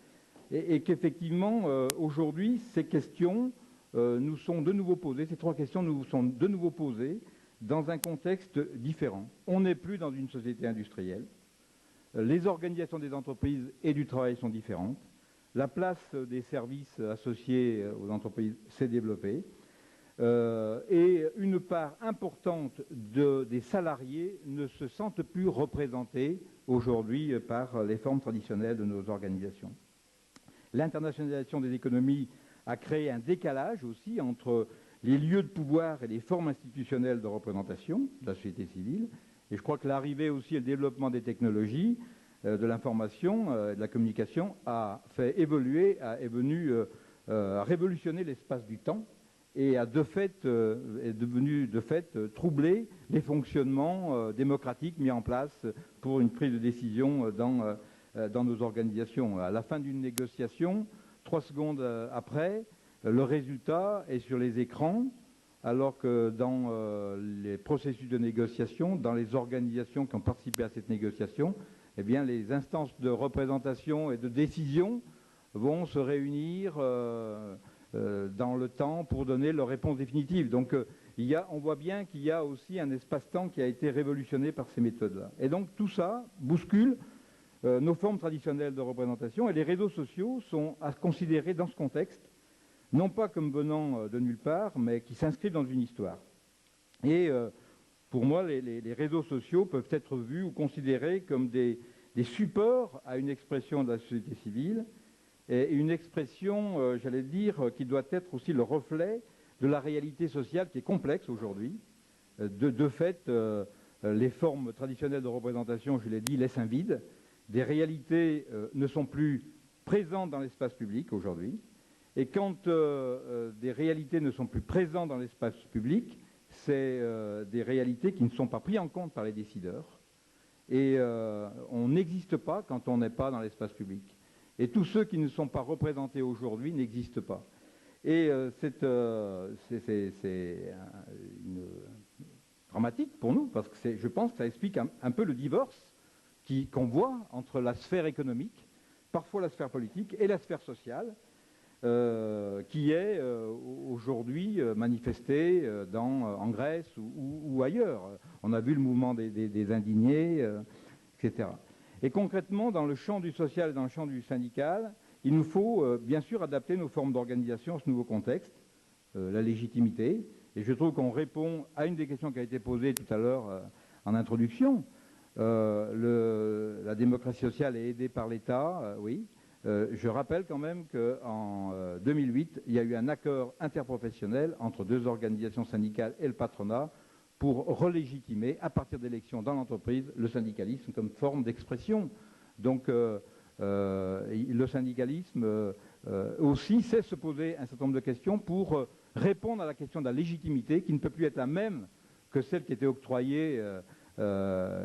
et qu'effectivement, aujourd'hui, ces questions nous sont de nouveau posées, ces 3 questions nous sont de nouveau posées dans un contexte différent. On n'est plus dans une société industrielle, les organisations des entreprises et du travail sont différentes, la place des services associés aux entreprises s'est développée, et une part importante des salariés ne se sentent plus représentés aujourd'hui par les formes traditionnelles de nos organisations. L'internationalisation des économies a créé un décalage aussi entre les lieux de pouvoir et les formes institutionnelles de représentation de la société civile. Et je crois que l'arrivée aussi et le développement des technologies, de l'information, de la communication a fait évoluer, est venu révolutionner l'espace du temps et est devenu de fait troubler les fonctionnements démocratiques mis en place pour une prise de décision dans nos organisations. À la fin d'une négociation, 3 secondes après, le résultat est sur les écrans, alors que dans les processus de négociation, dans les organisations qui ont participé à cette négociation, eh bien, les instances de représentation et de décision vont se réunir dans le temps pour donner leur réponse définitive. Donc on voit bien qu'il y a aussi un espace-temps qui a été révolutionné par ces méthodes-là. Et donc tout ça bouscule nos formes traditionnelles de représentation, et les réseaux sociaux sont à considérer dans ce contexte, non pas comme venant de nulle part, mais qui s'inscrivent dans une histoire. Et pour moi, les réseaux sociaux peuvent être vus ou considérés comme des supports à une expression de la société civile, et une expression, j'allais dire, qui doit être aussi le reflet de la réalité sociale qui est complexe aujourd'hui. De fait, les formes traditionnelles de représentation, je l'ai dit, laissent un vide. Des réalités ne sont plus présentes dans l'espace public aujourd'hui. Et quand des réalités ne sont plus présentes dans l'espace public, c'est des réalités qui ne sont pas prises en compte par les décideurs. Et on n'existe pas quand on n'est pas dans l'espace public. Et tous ceux qui ne sont pas représentés aujourd'hui n'existent pas. Et c'est dramatique pour nous, parce que je pense que ça explique un peu le divorce qu'on voit entre la sphère économique, parfois la sphère politique, et la sphère sociale, qui est aujourd'hui manifestée en Grèce ou ailleurs. On a vu le mouvement des indignés, etc. Et concrètement, dans le champ du social et dans le champ du syndical, il nous faut bien sûr adapter nos formes d'organisation à ce nouveau contexte, la légitimité. Et je trouve qu'on répond à une des questions qui a été posée tout à l'heure en introduction. La démocratie sociale est aidée par l'État, oui. Je rappelle quand même qu'en 2008, il y a eu un accord interprofessionnel entre 2 organisations syndicales et le patronat pour relégitimer, à partir d'élections dans l'entreprise, le syndicalisme comme forme d'expression. Donc, le syndicalisme aussi sait se poser un certain nombre de questions pour répondre à la question de la légitimité, qui ne peut plus être la même que celle qui était octroyée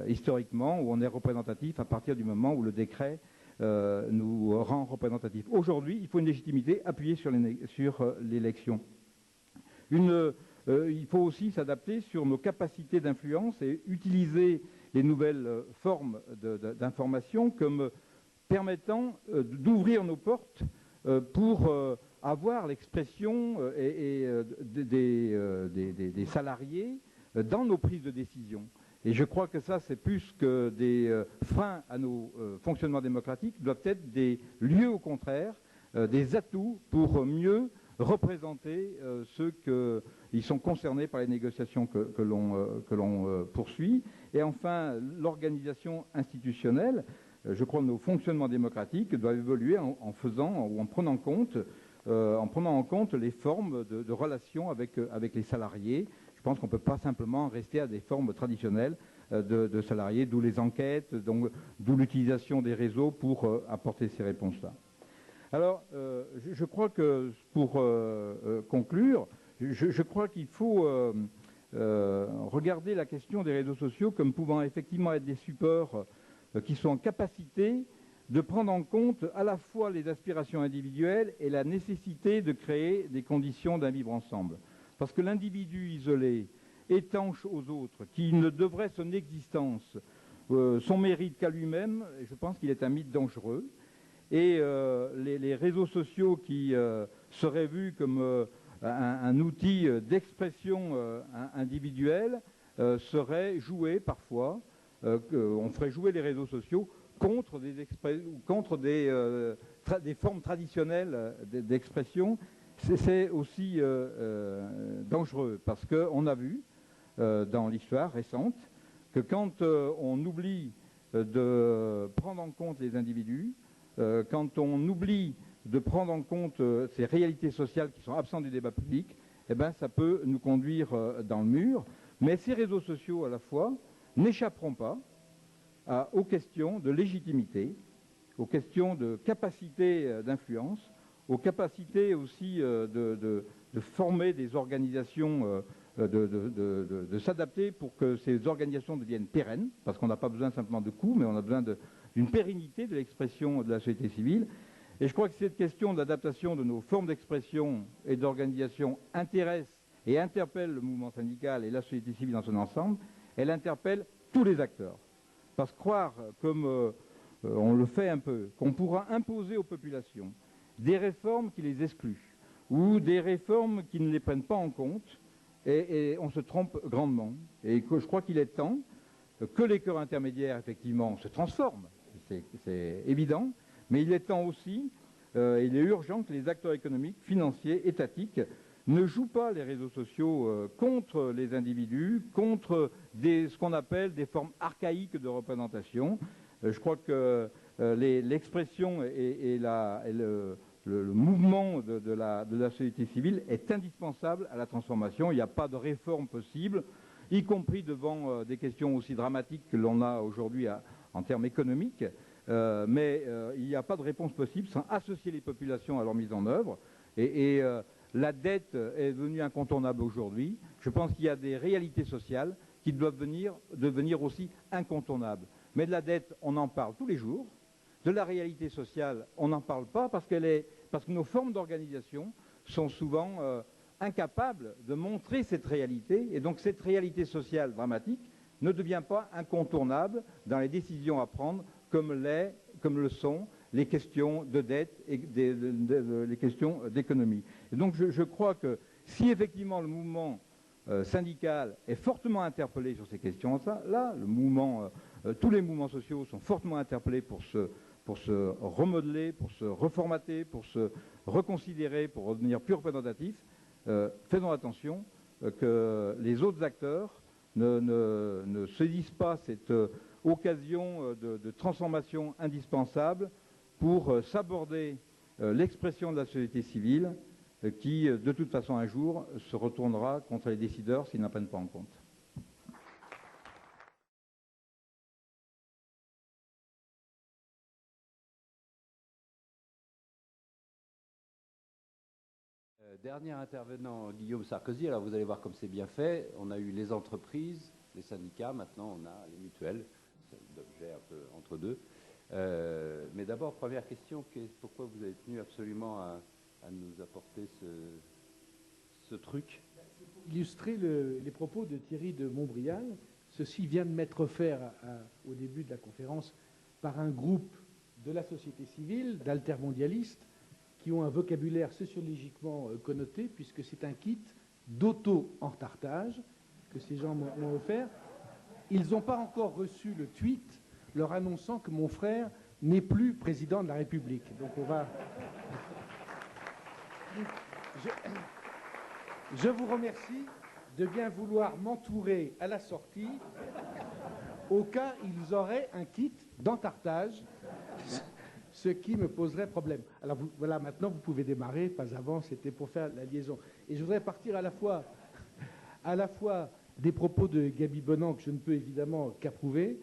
historiquement, où on est représentatif à partir du moment où le décret nous rend représentatifs. Aujourd'hui, il faut une légitimité appuyée sur l'élection. Il faut aussi s'adapter sur nos capacités d'influence et utiliser les nouvelles formes d'information comme permettant d'ouvrir nos portes pour avoir l'expression des salariés dans nos prises de décision. Et je crois que ça, c'est plus que des freins à nos fonctionnements démocratiques, doivent être des lieux, au contraire, des atouts pour mieux représenter ceux qui sont concernés par les négociations que l'on poursuit. Et enfin, l'organisation institutionnelle, je crois que nos fonctionnements démocratiques doivent évoluer en prenant en compte les formes de relations avec les salariés. Je pense qu'on ne peut pas simplement rester à des formes traditionnelles de salariés, d'où les enquêtes, d'où l'utilisation des réseaux pour apporter ces réponses-là. Alors, je crois que pour conclure, je crois qu'il faut regarder la question des réseaux sociaux comme pouvant effectivement être des supports qui sont en capacité de prendre en compte à la fois les aspirations individuelles et la nécessité de créer des conditions d'un vivre ensemble. Parce que l'individu isolé, étanche aux autres, qui ne devrait son existence, son mérite qu'à lui-même, je pense qu'il est un mythe dangereux. Et les réseaux sociaux qui seraient vus comme un outil d'expression individuelle seraient joués parfois, on ferait jouer les réseaux sociaux contre des formes traditionnelles d'expression. C'est aussi dangereux parce qu'on a vu dans l'histoire récente que quand on oublie de prendre en compte les individus, quand on oublie de prendre en compte ces réalités sociales qui sont absentes du débat public, eh ben, ça peut nous conduire dans le mur. Mais ces réseaux sociaux, à la fois, n'échapperont pas aux questions de légitimité, aux questions de capacité d'influence, aux capacités aussi de former des organisations, de s'adapter pour que ces organisations deviennent pérennes, parce qu'on n'a pas besoin simplement de coûts, mais on a besoin d'une pérennité de l'expression de la société civile. Et je crois que cette question d'adaptation de nos formes d'expression et d'organisation intéresse et interpelle le mouvement syndical et la société civile dans son ensemble. Elle interpelle tous les acteurs. Parce que croire, comme on le fait un peu, qu'on pourra imposer aux populations des réformes qui les excluent ou des réformes qui ne les prennent pas en compte, et on se trompe grandement. Et que je crois qu'il est temps que les corps intermédiaires, effectivement, se transforment. C'est évident. Mais il est temps aussi, il est urgent que les acteurs économiques, financiers, étatiques ne jouent pas les réseaux sociaux contre les individus, contre ce qu'on appelle des formes archaïques de représentation. Je crois que l'expression et le mouvement de la société civile est indispensable à la transformation. Il n'y a pas de réforme possible, y compris devant des questions aussi dramatiques que l'on a aujourd'hui en termes économiques. Mais il n'y a pas de réponse possible sans associer les populations à leur mise en œuvre. Et la dette est devenue incontournable aujourd'hui. Je pense qu'il y a des réalités sociales qui doivent devenir aussi incontournables. Mais de la dette, on en parle tous les jours. De la réalité sociale, on n'en parle pas parce que nos formes d'organisation sont souvent incapables de montrer cette réalité. Et donc cette réalité sociale dramatique ne devient pas incontournable dans les décisions à prendre comme le sont les questions de dette et les questions d'économie. Et donc je crois que si effectivement le mouvement syndical est fortement interpellé sur ces questions-là, tous les mouvements sociaux sont fortement interpellés pour pour se remodeler, pour se reformater, pour se reconsidérer, pour redevenir plus représentatif, faisons attention que les autres acteurs ne saisissent pas cette occasion de transformation indispensable pour s'aborder l'expression de la société civile qui, de toute façon, un jour, se retournera contre les décideurs s'ils n'en prennent pas en compte. Dernier intervenant, Guillaume Sarkozy. Alors vous allez voir comme c'est bien fait. On a eu les entreprises, les syndicats, maintenant on a les mutuelles. C'est l'objet un peu entre deux. Mais d'abord, première question, pourquoi vous avez tenu absolument à nous apporter ce truc? Pour illustrer les propos de Thierry de Montbrial, ceci vient de m'être offert au début de la conférence par un groupe de la société civile, d'altermondialistes, qui ont un vocabulaire sociologiquement connoté, puisque c'est un kit d'auto-entartage que ces gens m'ont offert. Ils n'ont pas encore reçu le tweet leur annonçant que mon frère n'est plus président de la République. Donc on va... Je vous remercie de bien vouloir m'entourer à la sortie au cas où ils auraient un kit d'entartage, ce qui me poserait problème. Alors voilà, maintenant vous pouvez démarrer, pas avant, c'était pour faire la liaison. Et je voudrais partir à la fois des propos de Gaby Bonan, que je ne peux évidemment qu'approuver,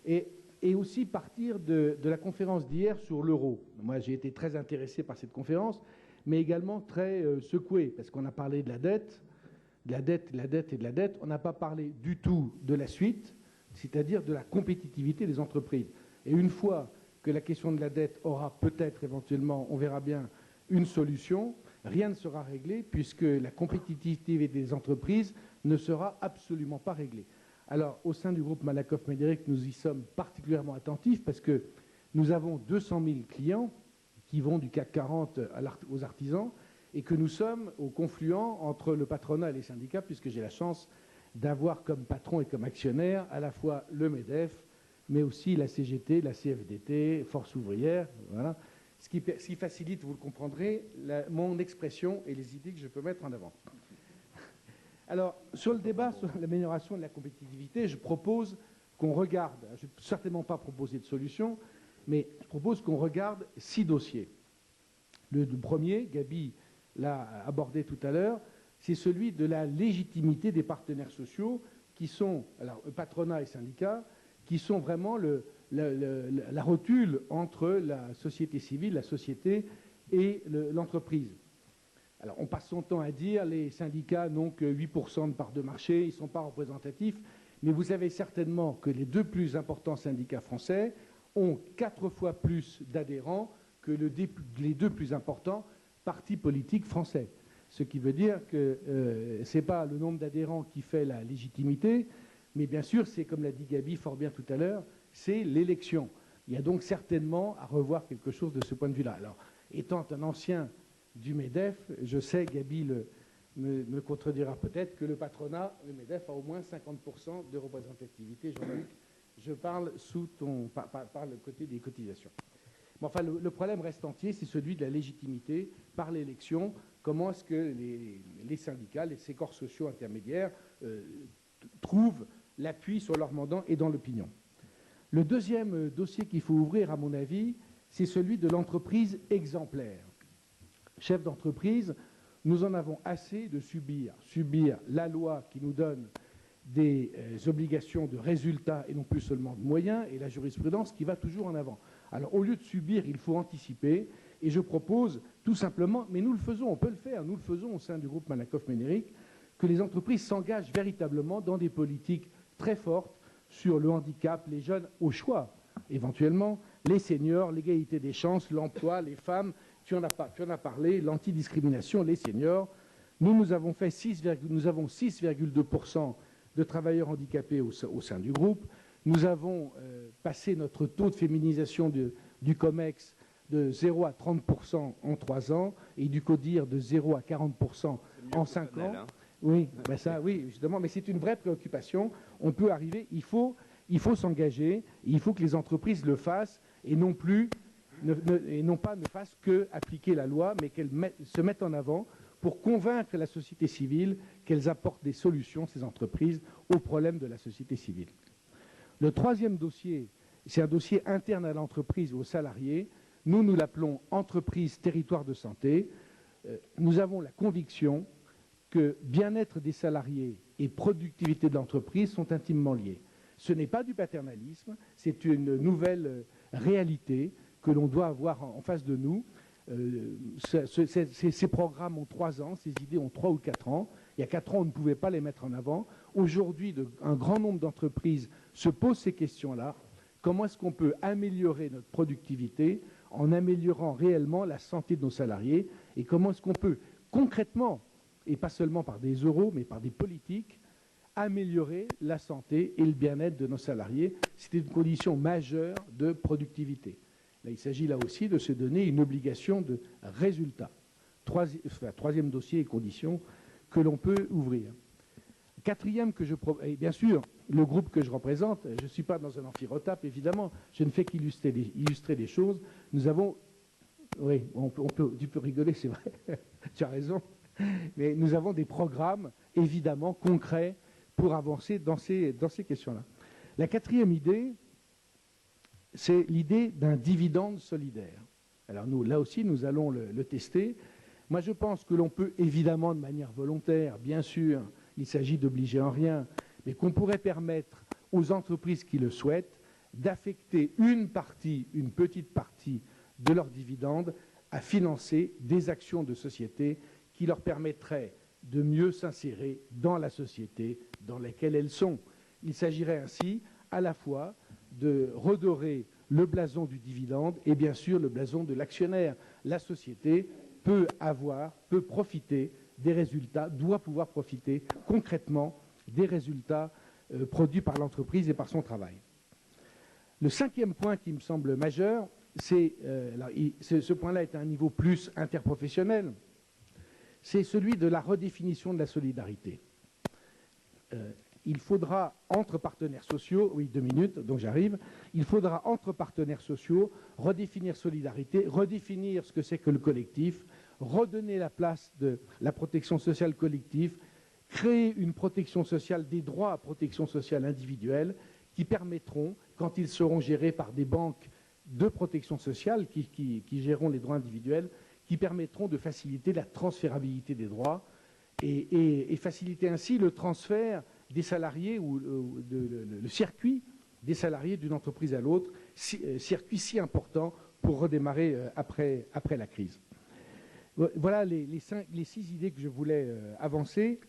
et aussi partir de la conférence d'hier sur l'euro. Moi j'ai été très intéressé par cette conférence, mais également très secoué, parce qu'on a parlé de la dette, on n'a pas parlé du tout de la suite, c'est-à-dire de la compétitivité des entreprises. Et une fois que la question de la dette aura peut-être éventuellement, on verra bien, une solution, rien ne sera réglé puisque la compétitivité des entreprises ne sera absolument pas réglée. Alors, au sein du groupe Malakoff-Médéric, nous y sommes particulièrement attentifs parce que nous avons 200 000 clients qui vont du CAC 40 aux artisans et que nous sommes au confluent entre le patronat et les syndicats, puisque j'ai la chance d'avoir comme patron et comme actionnaire à la fois le MEDEF, mais aussi la CGT, la CFDT, Force ouvrière, voilà. Ce qui facilite, vous le comprendrez, mon expression et les idées que je peux mettre en avant. Alors, sur le débat sur l'amélioration de la compétitivité, je propose qu'on regarde, je ne vais certainement pas proposer de solution, mais je propose qu'on regarde 6 dossiers. Le premier, Gaby l'a abordé tout à l'heure, c'est celui de la légitimité des partenaires sociaux qui sont, alors patronat et syndicats, qui sont vraiment la rotule entre la société civile, la société et l'entreprise. Alors, on passe son temps à dire les syndicats n'ont que 8% de part de marché, ils ne sont pas représentatifs, mais vous savez certainement que les 2 plus importants syndicats français ont 4 fois plus d'adhérents que les 2 plus importants partis politiques français. Ce qui veut dire que ce n'est pas le nombre d'adhérents qui fait la légitimité, mais bien sûr, c'est comme l'a dit Gaby fort bien tout à l'heure, c'est l'élection. Il y a donc certainement à revoir quelque chose de ce point de vue-là. Alors, étant un ancien du MEDEF, je sais, Gaby me contredira peut-être, que le patronat, le MEDEF, a au moins 50% de représentativité. Jean-Luc, je parle par le côté des cotisations. Mais enfin, le problème reste entier, c'est celui de la légitimité par l'élection. Comment est-ce que les syndicats, ces corps sociaux intermédiaires trouvent l'appui sur leur mandat et dans l'opinion. Le deuxième dossier qu'il faut ouvrir, à mon avis, c'est celui de l'entreprise exemplaire. Chef d'entreprise, nous en avons assez de subir la loi qui nous donne des obligations de résultats et non plus seulement de moyens, et la jurisprudence qui va toujours en avant. Alors, au lieu de subir, il faut anticiper, et je propose tout simplement, mais nous le faisons, on peut le faire, nous le faisons au sein du groupe Malakoff-Médéric, que les entreprises s'engagent véritablement dans des politiques très fortes sur le handicap, les jeunes au choix, éventuellement, les seniors, l'égalité des chances, l'emploi, les femmes, tu en as parlé, l'antidiscrimination, les seniors. Nous avons 6,2% de travailleurs handicapés au sein du groupe. Nous avons passé notre taux de féminisation du COMEX de 0 à 30% en 3 ans et du CODIR de 0 à 40% en 5 ans. Hein. Oui, ben ça, oui, justement, mais c'est une vraie préoccupation. On peut arriver, il faut s'engager, il faut que les entreprises le fassent et non plus et non pas ne fassent que appliquer la loi, mais qu'elles se mettent en avant pour convaincre la société civile qu'elles apportent des solutions, ces entreprises, aux problèmes de la société civile. Le troisième dossier, c'est un dossier interne à l'entreprise, aux salariés. Nous l'appelons entreprise territoire de santé. Nous avons la conviction que bien-être des salariés et productivité de l'entreprise sont intimement liés. Ce n'est pas du paternalisme, c'est une nouvelle réalité que l'on doit avoir en face de nous. Ces programmes ont 3 ans, ces idées ont 3 ou 4 ans. Il y a 4 ans, on ne pouvait pas les mettre en avant. Aujourd'hui, un grand nombre d'entreprises se posent ces questions-là. Comment est-ce qu'on peut améliorer notre productivité en améliorant réellement la santé de nos salariés? Et comment est-ce qu'on peut concrètement, et pas seulement par des euros, mais par des politiques, améliorer la santé et le bien-être de nos salariés? C'est une condition majeure de productivité. Là, il s'agit là aussi de se donner une obligation de résultat. Troisième dossier et condition que l'on peut ouvrir. Quatrième que je propose, et bien sûr, le groupe que je représente, je ne suis pas dans un amphirotape, évidemment, je ne fais qu'illustrer des choses. Nous avons, oui, tu peux rigoler, c'est vrai, tu as raison, mais nous avons des programmes, évidemment, concrets pour avancer dans ces questions-là. La quatrième idée, c'est l'idée d'un dividende solidaire. Alors nous, là aussi, nous allons le tester. Moi, je pense que l'on peut, évidemment, de manière volontaire, bien sûr, il s'agit d'obliger en rien, mais qu'on pourrait permettre aux entreprises qui le souhaitent d'affecter une petite partie de leurs dividendes à financer des actions de société qui leur permettraient de mieux s'insérer dans la société dans laquelle elles sont. Il s'agirait ainsi à la fois de redorer le blason du dividende et bien sûr le blason de l'actionnaire. La société peut profiter des résultats, doit pouvoir profiter concrètement des résultats produits par l'entreprise et par son travail. Le cinquième point qui me semble majeur, ce point-là est à un niveau plus interprofessionnel, c'est celui de la redéfinition de la solidarité. Il faudra, entre partenaires sociaux, oui, 2 minutes, donc j'arrive, il faudra, entre partenaires sociaux, redéfinir solidarité, redéfinir ce que c'est que le collectif, redonner la place de la protection sociale collective, créer une protection sociale, des droits à protection sociale individuelle qui permettront, quand ils seront gérés par des banques de protection sociale qui géreront les droits individuels, qui permettront de faciliter la transférabilité des droits et faciliter ainsi le transfert des salariés ou le circuit des salariés d'une entreprise à l'autre, circuit si important pour redémarrer après la crise. Voilà les 6 idées que je voulais avancer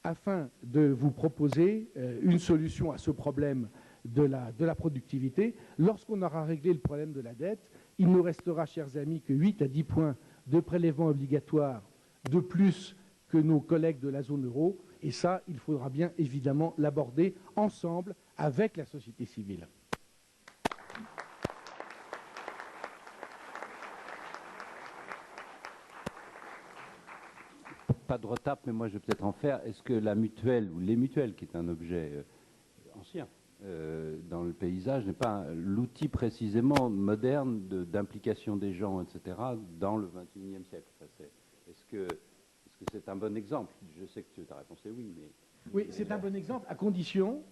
afin de vous proposer une solution à ce problème de la productivité. Lorsqu'on aura réglé le problème de la dette, il nous restera, chers amis, que 8 à 10 points de prélèvements obligatoires de plus que nos collègues de la zone euro. Et ça, il faudra bien évidemment l'aborder ensemble avec la société civile. Pas de retape, mais moi je vais peut-être en faire. Est-ce que la mutuelle ou les mutuelles, qui est un objet ancien dans le paysage, n'est pas l'outil précisément moderne d'implication des gens, etc., dans le XXIe siècle? Est-ce que c'est un bon exemple? Je sais que ta réponse est oui, mais... Oui, c'est un bon exemple, à condition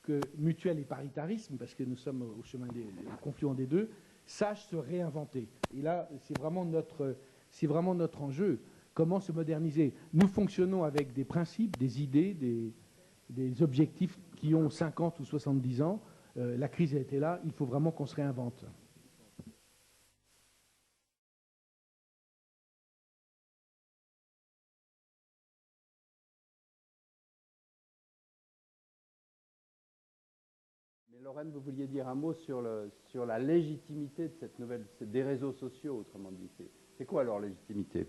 que mutuelle et paritarisme, parce que nous sommes au chemin des confluents des deux, sachent se réinventer. Et là, c'est vraiment notre enjeu. Comment se moderniser? Nous fonctionnons avec des principes, des idées, des objectifs qui ont 50 ou 70 ans. La crise a été là, il faut vraiment qu'on se réinvente. Mais Lorraine, vous vouliez dire un mot sur la légitimité de cette nouvelle, des réseaux sociaux, autrement dit. C'est quoi leur légitimité?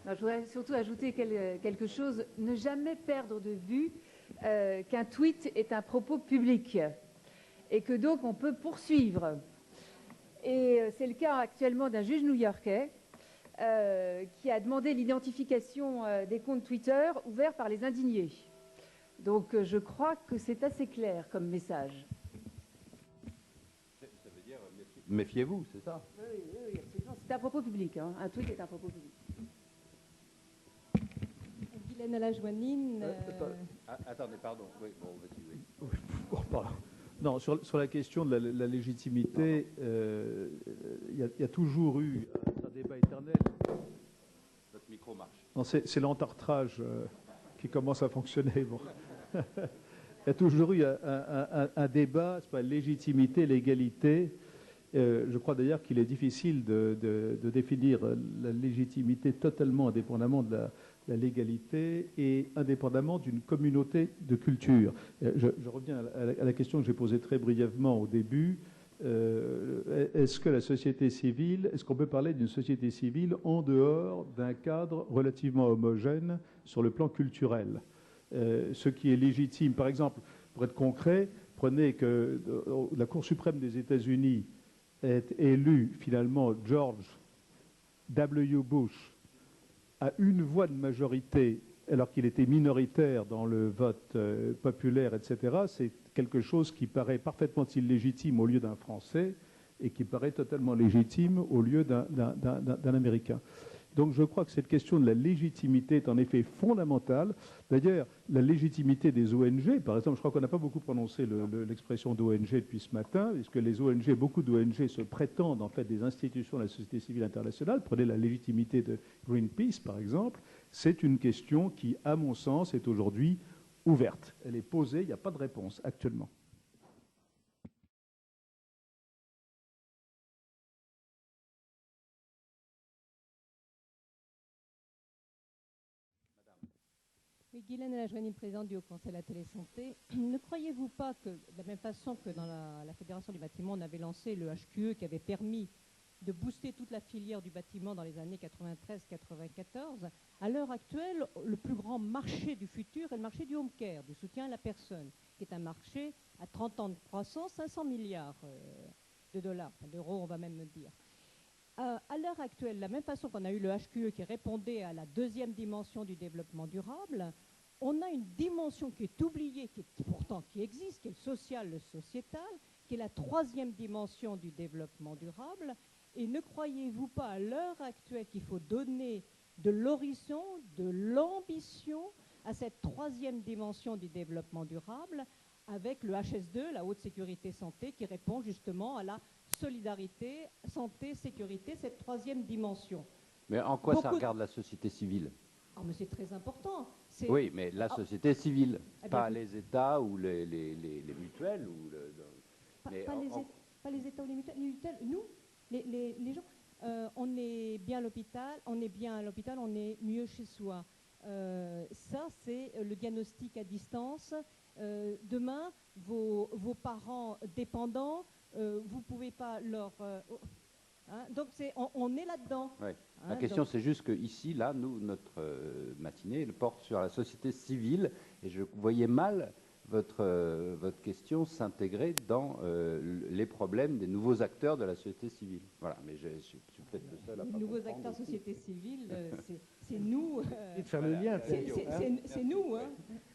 Alors, je voudrais surtout ajouter quelque chose. Ne jamais perdre de vue qu'un tweet est un propos public et que donc on peut poursuivre. Et c'est le cas actuellement d'un juge new-yorkais qui a demandé l'identification des comptes Twitter ouverts par les indignés. Donc je crois que c'est assez clair comme message. Ça veut dire méfiez-vous, c'est ça? Oui, absolument. C'est un propos public. Hein. Un tweet est un propos public. Guylaine Alajoanine. Attendez, pardon. Oui, bon, vas-y, oui. Bon, pardon. Non, sur la question de la légitimité, il y a toujours eu un débat éternel. Votre micro marche. Non, c'est l'entartrage qui commence à fonctionner. Bon. Il y a toujours eu un débat, c'est pas légitimité, l'égalité. Je crois d'ailleurs qu'il est difficile de définir la légitimité totalement indépendamment de la légalité et indépendamment d'une communauté de culture. Je reviens à la question que j'ai posée très brièvement au début. Est-ce que la société civile, est-ce qu'on peut parler d'une société civile en dehors d'un cadre relativement homogène sur le plan culturel? Ce qui est légitime, par exemple, pour être concret, prenez que la Cour suprême des États-Unis ait élu finalement George W. Bush à une voix de majorité, alors qu'il était minoritaire dans le vote populaire, etc., c'est quelque chose qui paraît parfaitement illégitime au lieu d'un Français et qui paraît totalement légitime au lieu d'un Américain. Donc je crois que cette question de la légitimité est en effet fondamentale. D'ailleurs, la légitimité des ONG, par exemple, je crois qu'on n'a pas beaucoup prononcé l'expression d'ONG depuis ce matin, puisque les ONG, beaucoup d'ONG se prétendent en fait des institutions de la société civile internationale. Prenez la légitimité de Greenpeace, par exemple. C'est une question qui, à mon sens, est aujourd'hui ouverte. Elle est posée, il n'y a pas de réponse actuellement. Oui, Guylaine Alajoanine, présidente du Haut Conseil de la télésanté. Ne croyez-vous pas que, de la même façon que dans la Fédération du bâtiment, on avait lancé le HQE qui avait permis de booster toute la filière du bâtiment dans les années 93-94, à l'heure actuelle, le plus grand marché du futur est le marché du home care, du soutien à la personne, qui est un marché à 30 ans de croissance, 500 milliards de dollars, d'euros, on va même dire. À l'heure actuelle, de la même façon qu'on a eu le HQE qui répondait à la deuxième dimension du développement durable, on a une dimension qui est oubliée, qui existe, qui est le social, le sociétal, qui est la troisième dimension du développement durable. Et ne croyez-vous pas à l'heure actuelle qu'il faut donner de l'horizon, de l'ambition à cette troisième dimension du développement durable avec le HS2, la haute sécurité santé, qui répond justement à la solidarité, santé, sécurité, cette troisième dimension. Mais en quoi ça regarde la société civile? Oh, mais c'est très important. Oui, mais la société civile, pas les États ou les mutuelles. Ou pas les États ou les mutuelles. Nous, les gens, on est bien à l'hôpital, on est mieux chez soi. Ça, c'est le diagnostic à distance. Demain, vos parents dépendants, vous ne pouvez pas leur... donc on est là-dedans. Ouais. La question, c'est juste qu'ici, là, notre matinée porte sur la société civile, et je voyais mal votre question s'intégrer dans les problèmes des nouveaux acteurs de la société civile. Voilà, mais je suis peut-être le seul à pas Les nouveaux comprendre acteurs aussi. société civile, c'est nous. De faire le lien. C'est nous. Hein.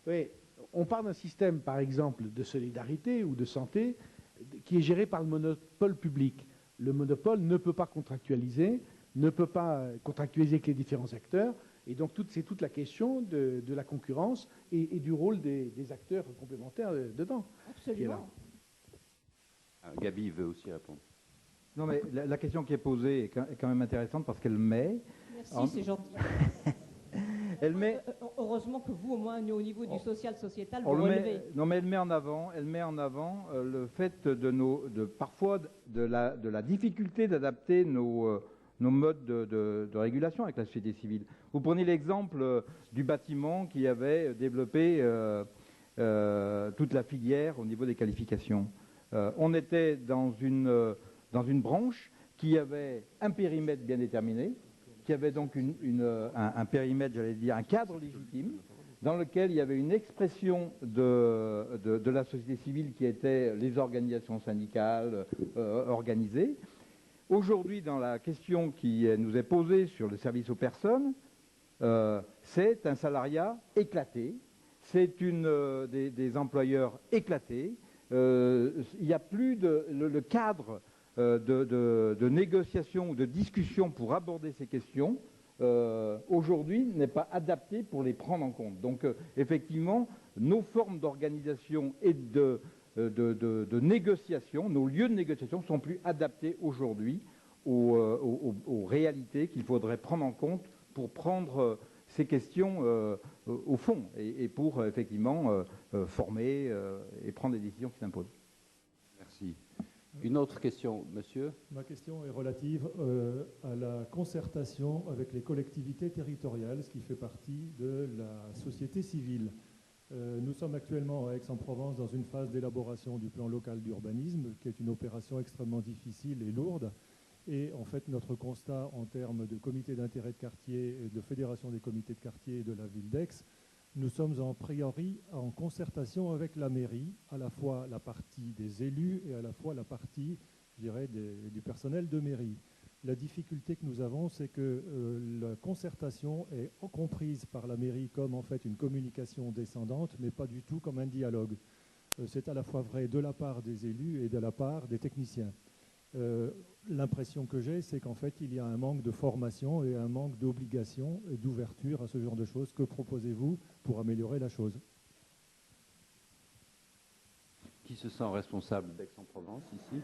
Oui, on part d'un système, par exemple, de solidarité ou de santé qui est géré par le monopole public. Le monopole ne peut pas contractualiser, avec les différents acteurs. Et donc, c'est toute la question de la concurrence et du rôle des acteurs complémentaires dedans. Absolument. Gabi veut aussi répondre. Non, mais la question qui est posée est quand même intéressante parce qu'elle met... Merci, c'est gentil. Elle met... Heureusement que vous, au moins, au niveau du social-sociétal, vous relevez. Non, mais elle met en avant le fait parfois de la difficulté d'adapter nos modes de régulation avec la société civile. Vous prenez l'exemple du bâtiment qui avait développé toute la filière au niveau des qualifications. On était dans une branche qui avait un périmètre bien déterminé, qui avait donc un périmètre, j'allais dire, un cadre légitime, dans lequel il y avait une expression de la société civile qui était les organisations syndicales organisées. Aujourd'hui, dans la question qui nous est posée sur le service aux personnes, c'est un salariat éclaté, c'est des employeurs éclatés, il n'y a plus le cadre de négociation ou de discussion pour aborder ces questions, aujourd'hui, n'est pas adapté pour les prendre en compte. Donc, effectivement, nos formes d'organisation et de négociation, nos lieux de négociation sont plus adaptés aujourd'hui aux réalités qu'il faudrait prendre en compte pour prendre ces questions au fond et pour effectivement former et prendre des décisions qui s'imposent. Merci. Une autre question, monsieur? Ma question est relative à la concertation avec les collectivités territoriales, ce qui fait partie de la société civile. Nous sommes actuellement à Aix-en-Provence dans une phase d'élaboration du plan local d'urbanisme, qui est une opération extrêmement difficile et lourde. Et en fait, notre constat en termes de comité d'intérêt de quartier et de fédération des comités de quartier de la ville d'Aix, nous sommes en priori en concertation avec la mairie, à la fois la partie des élus et à la fois la partie, je dirais, du personnel de mairie. La difficulté que nous avons, c'est que la concertation est comprise par la mairie comme en fait une communication descendante, mais pas du tout comme un dialogue. C'est à la fois vrai de la part des élus et de la part des techniciens. L'impression que j'ai, c'est qu'en fait, il y a un manque de formation et un manque d'obligation et d'ouverture à ce genre de choses. Que proposez-vous pour améliorer la chose? Qui se sent responsable d'Aix-en-Provence, ici?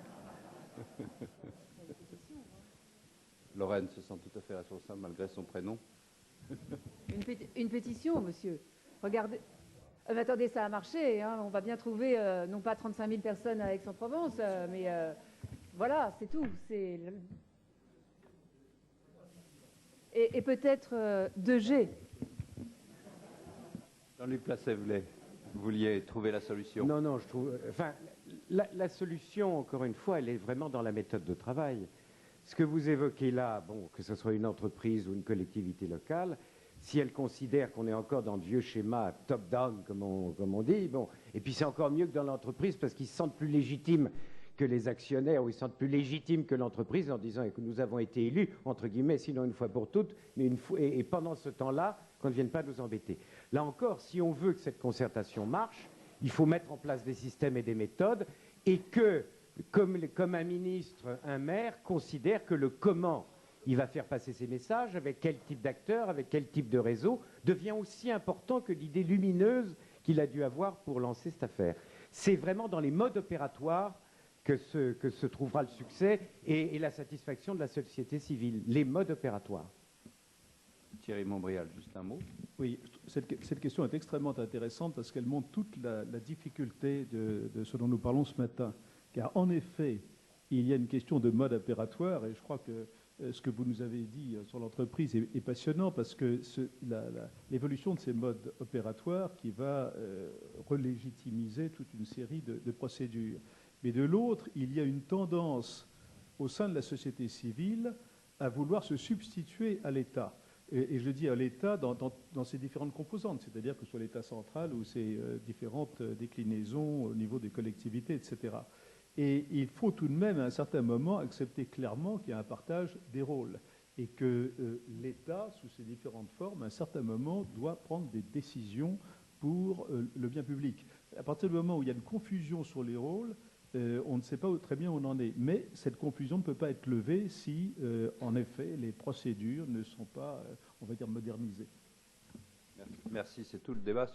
Lorraine se sent tout à fait responsable, malgré son prénom. Une pétition, monsieur. Regardez. Mais attendez, ça a marché. Hein. On va bien trouver, non pas 35 000 personnes à Aix-en-Provence, mais... voilà, c'est tout. Et peut-être 2G. Jean-Luc Placet-Velay, vous vouliez trouver la solution? Non, non, je trouve... Enfin, la solution, encore une fois, elle est vraiment dans la méthode de travail. Ce que vous évoquez là, bon, que ce soit une entreprise ou une collectivité locale, si elle considère qu'on est encore dans le vieux schéma top-down, comme on dit, bon, et puis c'est encore mieux que dans l'entreprise parce qu'ils se sentent plus légitimes que les actionnaires, ou ils se sentent plus légitimes que l'entreprise en disant que nous avons été élus, entre guillemets, sinon une fois pour toutes, mais et pendant ce temps-là, qu'on ne vienne pas nous embêter. Là encore, si on veut que cette concertation marche, il faut mettre en place des systèmes et des méthodes, et que, comme un ministre, un maire, considère que le comment il va faire passer ses messages, avec quel type d'acteurs, avec quel type de réseau, devient aussi important que l'idée lumineuse qu'il a dû avoir pour lancer cette affaire. C'est vraiment dans les modes opératoires que se trouvera le succès et la satisfaction de la société civile, les modes opératoires. Thierry Montbrial, juste un mot. Oui, cette question est extrêmement intéressante parce qu'elle montre toute la difficulté de ce dont nous parlons ce matin. Car en effet, il y a une question de mode opératoire et je crois que ce que vous nous avez dit sur l'entreprise est passionnant parce que l'évolution de ces modes opératoires qui va relégitimiser toute une série de procédures. Mais de l'autre, il y a une tendance au sein de la société civile à vouloir se substituer à l'État. Et je dis à l'État dans ses différentes composantes, c'est-à-dire que ce soit l'État central ou ses différentes déclinaisons au niveau des collectivités, etc. Et il faut tout de même, à un certain moment, accepter clairement qu'il y a un partage des rôles et que l'État, sous ses différentes formes, à un certain moment, doit prendre des décisions pour le bien public. À partir du moment où il y a une confusion sur les rôles, on ne sait pas très bien où on en est. Mais cette confusion ne peut pas être levée si, en effet, les procédures ne sont pas, on va dire, modernisées. Merci. C'est tout le débat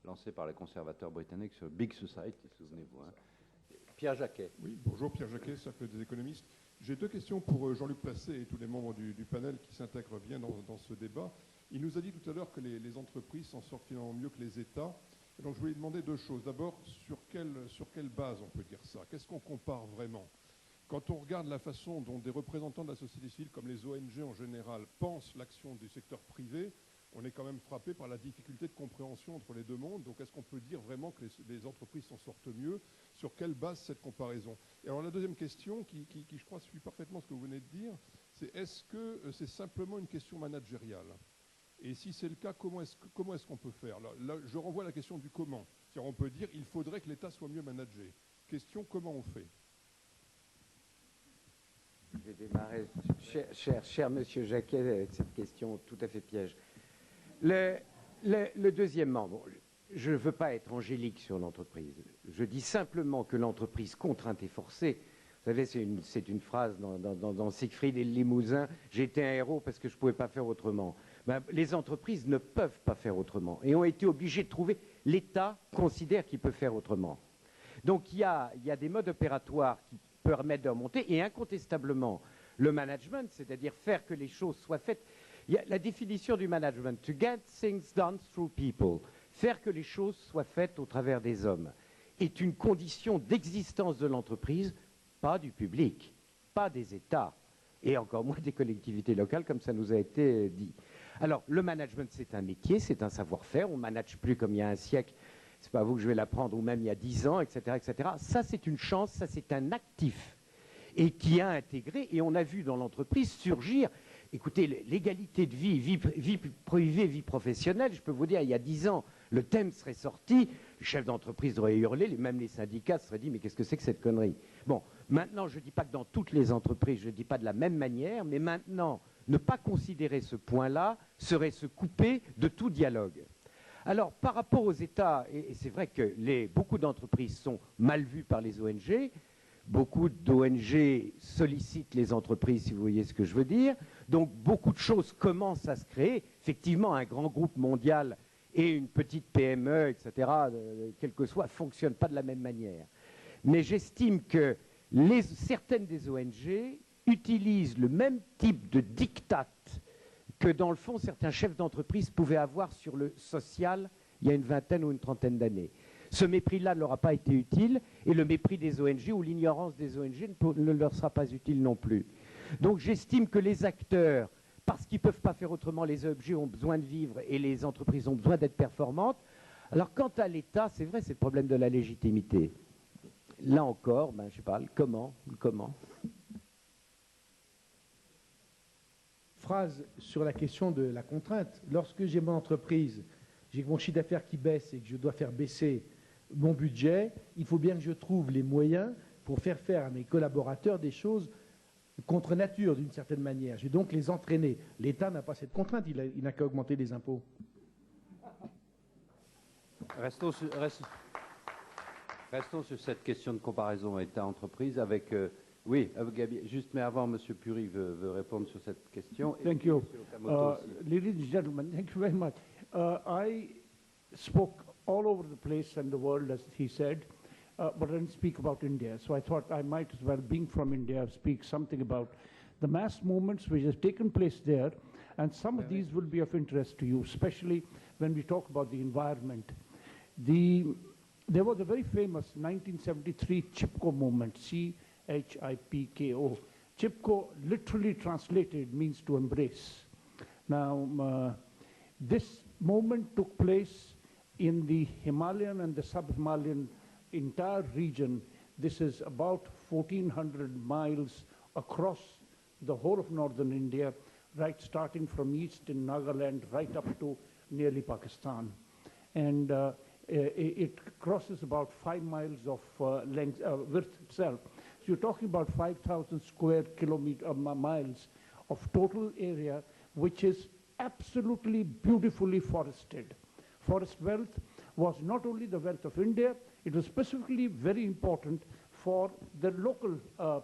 lancé par les conservateurs britanniques sur Big Society, souvenez-vous. Hein. Pierre Jacquet. Oui, bonjour, Pierre Jacquet, Cercle des économistes. J'ai deux questions pour Jean-Luc Placet et tous les membres du panel qui s'intègrent bien dans ce débat. Il nous a dit tout à l'heure que les entreprises s'en sortent finalement mieux que les États. Donc je voulais demander deux choses. D'abord, sur quelle base on peut dire ça? Qu'est-ce qu'on compare vraiment? Quand on regarde la façon dont des représentants de la société civile, comme les ONG en général, pensent l'action du secteur privé, on est quand même frappé par la difficulté de compréhension entre les deux mondes. Donc est-ce qu'on peut dire vraiment que les entreprises s'en sortent mieux? Sur quelle base cette comparaison? Et alors la deuxième question, qui je crois suit parfaitement ce que vous venez de dire, c'est est-ce que c'est simplement une question managériale? Et si c'est le cas, comment est-ce qu'on peut faire? Là, je renvoie à la question du comment. C'est-à-dire, on peut dire il faudrait que l'État soit mieux managé. Question, comment on fait? Je vais démarrer, cher monsieur Jacquet, avec cette question tout à fait piège. Deuxièmement, bon, je ne veux pas être angélique sur l'entreprise. Je dis simplement que l'entreprise contrainte et forcée, savez, c'est une phrase dans Siegfried et le Limousin, j'ai été un héros parce que je ne pouvais pas faire autrement. Ben, les entreprises ne peuvent pas faire autrement et ont été obligées de trouver, l'État considère qu'il peut faire autrement. Donc il y a des modes opératoires qui permettent de remonter et incontestablement le management, c'est-à-dire faire que les choses soient faites. Il y a la définition du management, to get things done through people, faire que les choses soient faites au travers des hommes, est une condition d'existence de l'entreprise, pas du public, pas des États, et encore moins des collectivités locales, comme ça nous a été dit. Alors, le management, c'est un métier, c'est un savoir-faire, on ne manage plus comme il y a un siècle, c'est pas à vous que je vais l'apprendre, ou même il y a 10 ans, etc., etc. Ça, c'est une chance, ça, c'est un actif, et qui a intégré, et on a vu dans l'entreprise surgir, écoutez, l'égalité de vie privée, vie professionnelle, je peux vous dire, il y a 10 ans, le thème serait sorti, le chef d'entreprise aurait hurlé, même les syndicats se seraient dit, mais qu'est-ce que c'est que cette connerie? Bon, maintenant, je ne dis pas que dans toutes les entreprises, je ne dis pas de la même manière, mais maintenant, ne pas considérer ce point-là serait se couper de tout dialogue. Alors, par rapport aux États, et c'est vrai que beaucoup d'entreprises sont mal vues par les ONG, beaucoup d'ONG sollicitent les entreprises, si vous voyez ce que je veux dire, donc beaucoup de choses commencent à se créer. Effectivement, un grand groupe mondial et une petite PME, etc., quel que soit, ne fonctionnent pas de la même manière. Mais j'estime que certaines des ONG utilisent le même type de diktat que, dans le fond, certains chefs d'entreprise pouvaient avoir sur le social il y a une vingtaine ou une trentaine d'années. Ce mépris-là ne leur a pas été utile, et le mépris des ONG ou l'ignorance des ONG ne leur sera pas utile non plus. Donc j'estime que les acteurs, parce qu'ils ne peuvent pas faire autrement, les ONG ont besoin de vivre et les entreprises ont besoin d'être performantes. Alors quant à l'État, c'est vrai, c'est le problème de la légitimité. Là encore, ben, je sais pas, comment Phrase sur la question de la contrainte. Lorsque j'ai mon entreprise, j'ai mon chiffre d'affaires qui baisse et que je dois faire baisser mon budget, il faut bien que je trouve les moyens pour faire à mes collaborateurs des choses contre nature, d'une certaine manière. J'ai donc les entraîner. L'État n'a pas cette contrainte, il n'a qu'à augmenter les impôts. Restons sur cette question de comparaison État-entreprise avec... oui, Gabi, juste, mais avant, M. Puri veut répondre sur cette question. Thank you. Ladies and gentlemen, thank you very much. I spoke all over the place and the world, as he said, but I didn't speak about India. So I thought I might as well, being from India, speak something about the mass movements which have taken place there, and some of these will be of interest to you, especially when we talk about the environment. There was a very famous 1973 Chipko movement, C-H-I-P-K-O. Chipko, literally translated, means to embrace. Now, this movement took place in the Himalayan and the sub-Himalayan entire region. This is about 1,400 miles across the whole of northern India, right starting from east in Nagaland right up to nearly Pakistan. And it crosses about 5 miles of width itself. So you're talking about 5,000 square miles of total area, which is absolutely beautifully forested. Forest wealth was not only the wealth of India, it was specifically very important for the local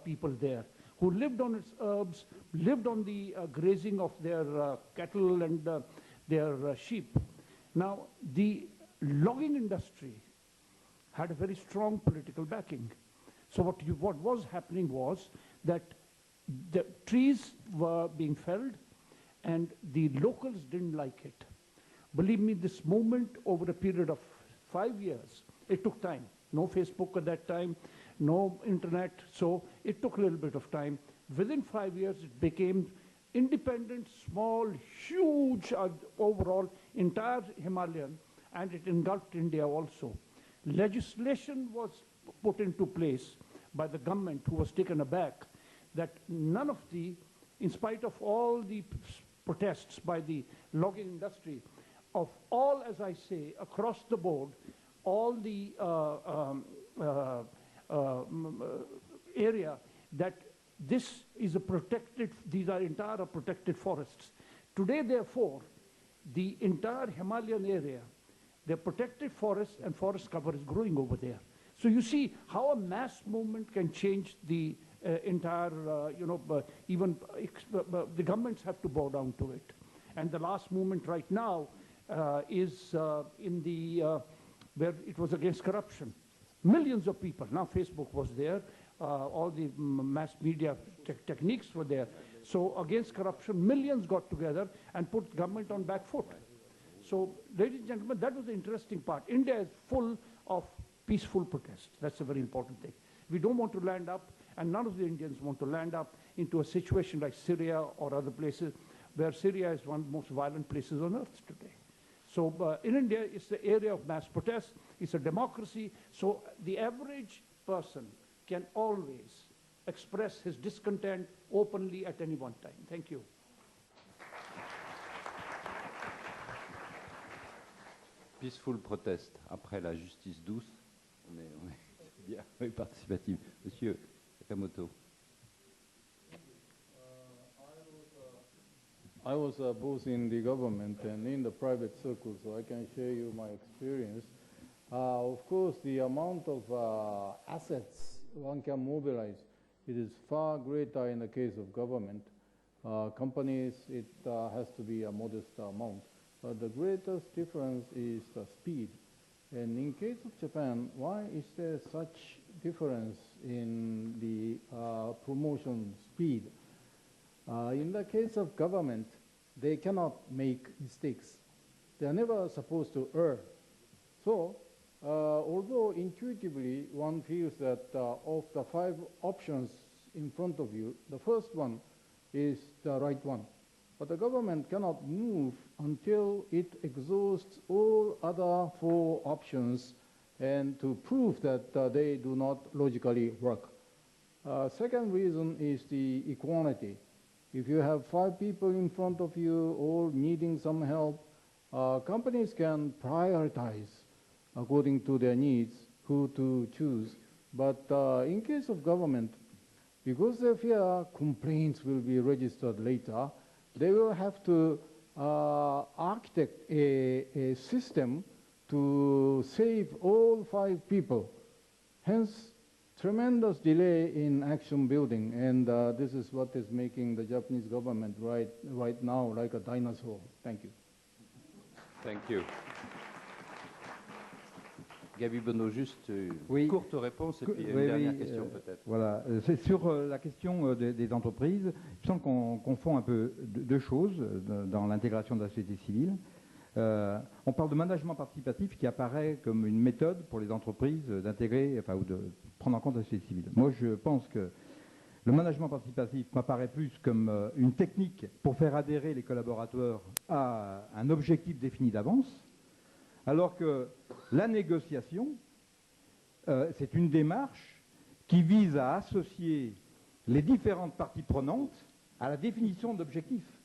people there, who lived on its herbs, lived on the grazing of their cattle and their sheep. Now, the logging industry had a very strong political backing. So what was happening was that the trees were being felled and the locals didn't like it. Believe me, this movement over a period of 5 years, it took time. No Facebook at that time, no internet, so it took a little bit of time. Within 5 years, it became independent, small, huge, overall, entire Himalayan, and it engulfed India also. Legislation was put into place by the government, who was taken aback, that none of in spite of all the protests by the logging industry, of all, as I say, across the board, all the area, that this is a protected, these are entire protected forests. Today, therefore, the entire Himalayan area, the protected forest and forest cover is growing over there. So you see how a mass movement can change the entire, even the governments have to bow down to it. And the last movement right now is in the, where it was against corruption. Millions of people, now Facebook was there, all the mass media techniques were there. So against corruption, millions got together and put government on back foot. So, ladies and gentlemen, that was the interesting part. India is full of peaceful protests. That's a very important thing. We don't want to land up, and none of the Indians want to land up into a situation like Syria or other places, where Syria is one of the most violent places on earth today. So in India, it's the area of mass protest. It's a democracy. So the average person can always express his discontent openly at any one time. Thank you. Peaceful protest, après la justice douce, on est bien, oui, participative. Monsieur Sakamoto. I was both in the government and in the private circle, so I can share you my experience. Of course, the amount of assets one can mobilize, it is far greater in the case of government. Companies, it has to be a modest amount. But the greatest difference is the speed. And in case of Japan, why is there such difference in the promotion speed? In the case of government, they cannot make mistakes. They are never supposed to err. So, although intuitively one feels that of the 5 options in front of you, the first one is the right one. But the government cannot move until it exhausts all other 4 options and to prove that they do not logically work. Second reason is the equality. If you have 5 people in front of you all needing some help, companies can prioritize according to their needs who to choose. But in case of government, because they fear complaints will be registered later, they will have to architect a system to save all 5 people. Hence, tremendous delay in action building, and this is what is making the Japanese government right now like a dinosaur. Thank you. Thank you. Gaby Bonneau, juste une courte réponse et puis une dernière question peut-être. Voilà, c'est sur la question des entreprises. Il me semble qu'on confond un peu 2 choses dans l'intégration de la société civile. On parle de management participatif qui apparaît comme une méthode pour les entreprises d'intégrer, enfin, ou de prendre en compte la société civile. Moi, je pense que le management participatif m'apparaît plus comme une technique pour faire adhérer les collaborateurs à un objectif défini d'avance, alors que la négociation, c'est une démarche qui vise à associer les différentes parties prenantes à la définition d'objectifs.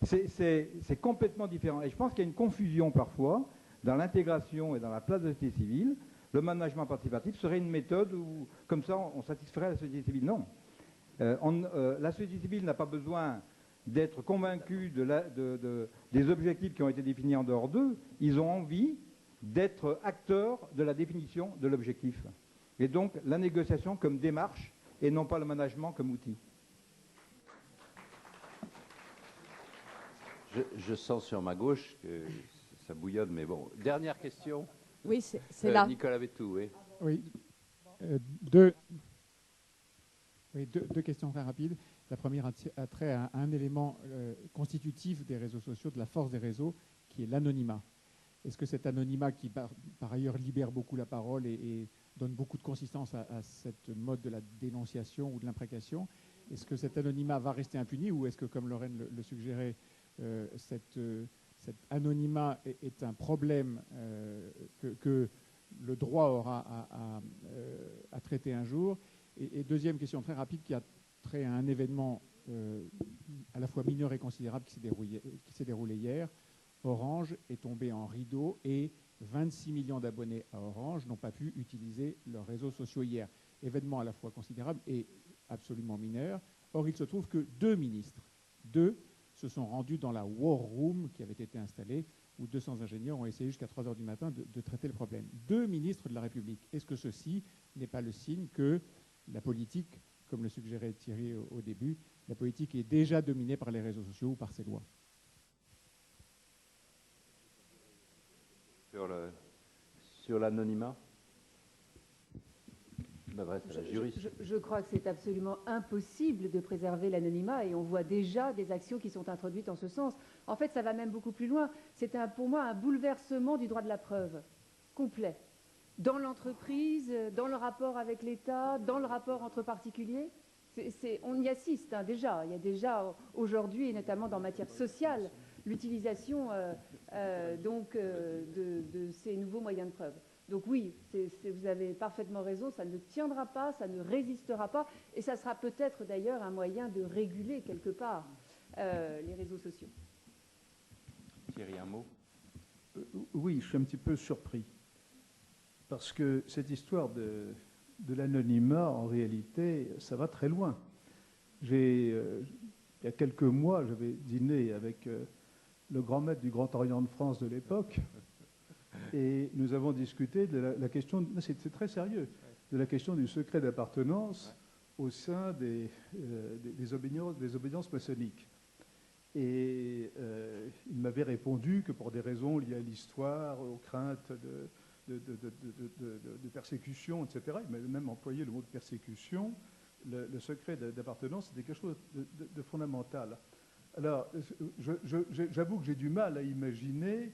C'est complètement différent. Et je pense qu'il y a une confusion parfois dans l'intégration et dans la place de la société civile. Le management participatif serait une méthode où, comme ça, on satisferait la société civile. Non. La société civile n'a pas besoin d'être convaincue des objectifs qui ont été définis en dehors d'eux. Ils ont envie d'être acteurs de la définition de l'objectif. Et donc, la négociation comme démarche et non pas le management comme outil. Je sens sur ma gauche que ça bouillonne, mais bon. Dernière question. Oui, c'est là. Nicolas Vétou, oui. Oui. Deux questions très rapides. La première a trait à un élément constitutif des réseaux sociaux, de la force des réseaux, qui est l'anonymat. Est-ce que cet anonymat qui, par ailleurs, libère beaucoup la parole et donne beaucoup de consistance à cette mode de la dénonciation ou de l'imprécation, est-ce que cet anonymat va rester impuni ou est-ce que, comme Lorraine le suggérait, cet anonymat est un problème que le droit aura à traiter un jour? Et deuxième question très rapide qui a trait à un événement à la fois mineur et considérable qui s'est déroulé hier. Orange est tombé en rideau et 26 millions d'abonnés à Orange n'ont pas pu utiliser leurs réseaux sociaux hier. Événement à la fois considérable et absolument mineur. Or, il se trouve que 2 ministres, se sont rendus dans la War Room qui avait été installée, où 200 ingénieurs ont essayé jusqu'à 3 heures du matin de traiter le problème. 2 ministres de la République. Est-ce que ceci n'est pas le signe que la politique comme le suggérait Thierry au début. La politique est déjà dominée par les réseaux sociaux ou par ces lois. Sur l'anonymat, je m'adresse à la juriste. Je crois que c'est absolument impossible de préserver l'anonymat et on voit déjà des actions qui sont introduites en ce sens. En fait, ça va même beaucoup plus loin. C'est pour moi un bouleversement du droit de la preuve complet. Dans l'entreprise, dans le rapport avec l'État, dans le rapport entre particuliers. On y assiste déjà. Il y a déjà aujourd'hui, et notamment dans matière sociale, l'utilisation de ces nouveaux moyens de preuve. Donc oui, vous avez parfaitement raison, ça ne tiendra pas, ça ne résistera pas, et ça sera peut-être d'ailleurs un moyen de réguler quelque part les réseaux sociaux. Thierry, un mot? Oui, je suis un petit peu surpris, parce que cette histoire de l'anonymat, en réalité, ça va très loin. Il y a quelques mois, j'avais dîné avec le grand maître du Grand Orient de France de l'époque, et nous avons discuté de la question, c'est très sérieux, de la question du secret d'appartenance au sein des obédiences maçonniques. Et il m'avait répondu que pour des raisons liées à l'histoire, aux craintes de persécution, etc., il m'avait même employé le mot de persécution, le secret d'appartenance, c'était quelque chose de fondamental. Alors, j'avoue que j'ai du mal à imaginer,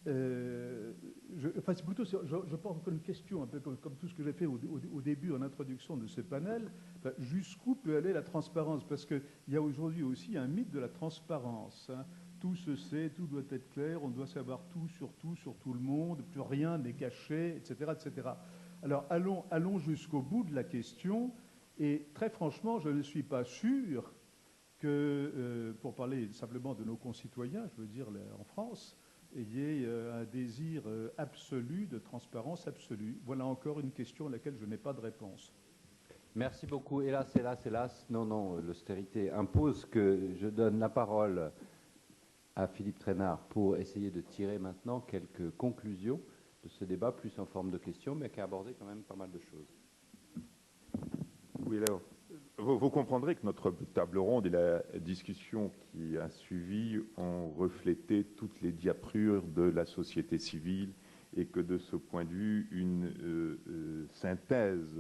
c'est plutôt, je pense comme une question, un peu comme tout ce que j'ai fait au début, en introduction de ce panel, jusqu'où peut aller la transparence? Parce qu'il y a aujourd'hui aussi un mythe de la transparence. Hein. Tout se sait, tout doit être clair, on doit savoir tout, sur tout le monde, plus rien n'est caché, etc., etc. Alors, allons jusqu'au bout de la question. Et très franchement, je ne suis pas sûr que, pour parler simplement de nos concitoyens, je veux dire en France, il y ait un désir absolu de transparence absolue. Voilà encore une question à laquelle je n'ai pas de réponse. Merci beaucoup. Hélas, hélas, hélas. Non, l'austérité impose que je donne la parole à Philippe Trainard pour essayer de tirer maintenant quelques conclusions de ce débat, plus en forme de questions, mais qui a abordé quand même pas mal de choses. Oui, alors, vous comprendrez que notre table ronde et la discussion qui a suivi ont reflété toutes les diaprures de la société civile et que de ce point de vue, une synthèse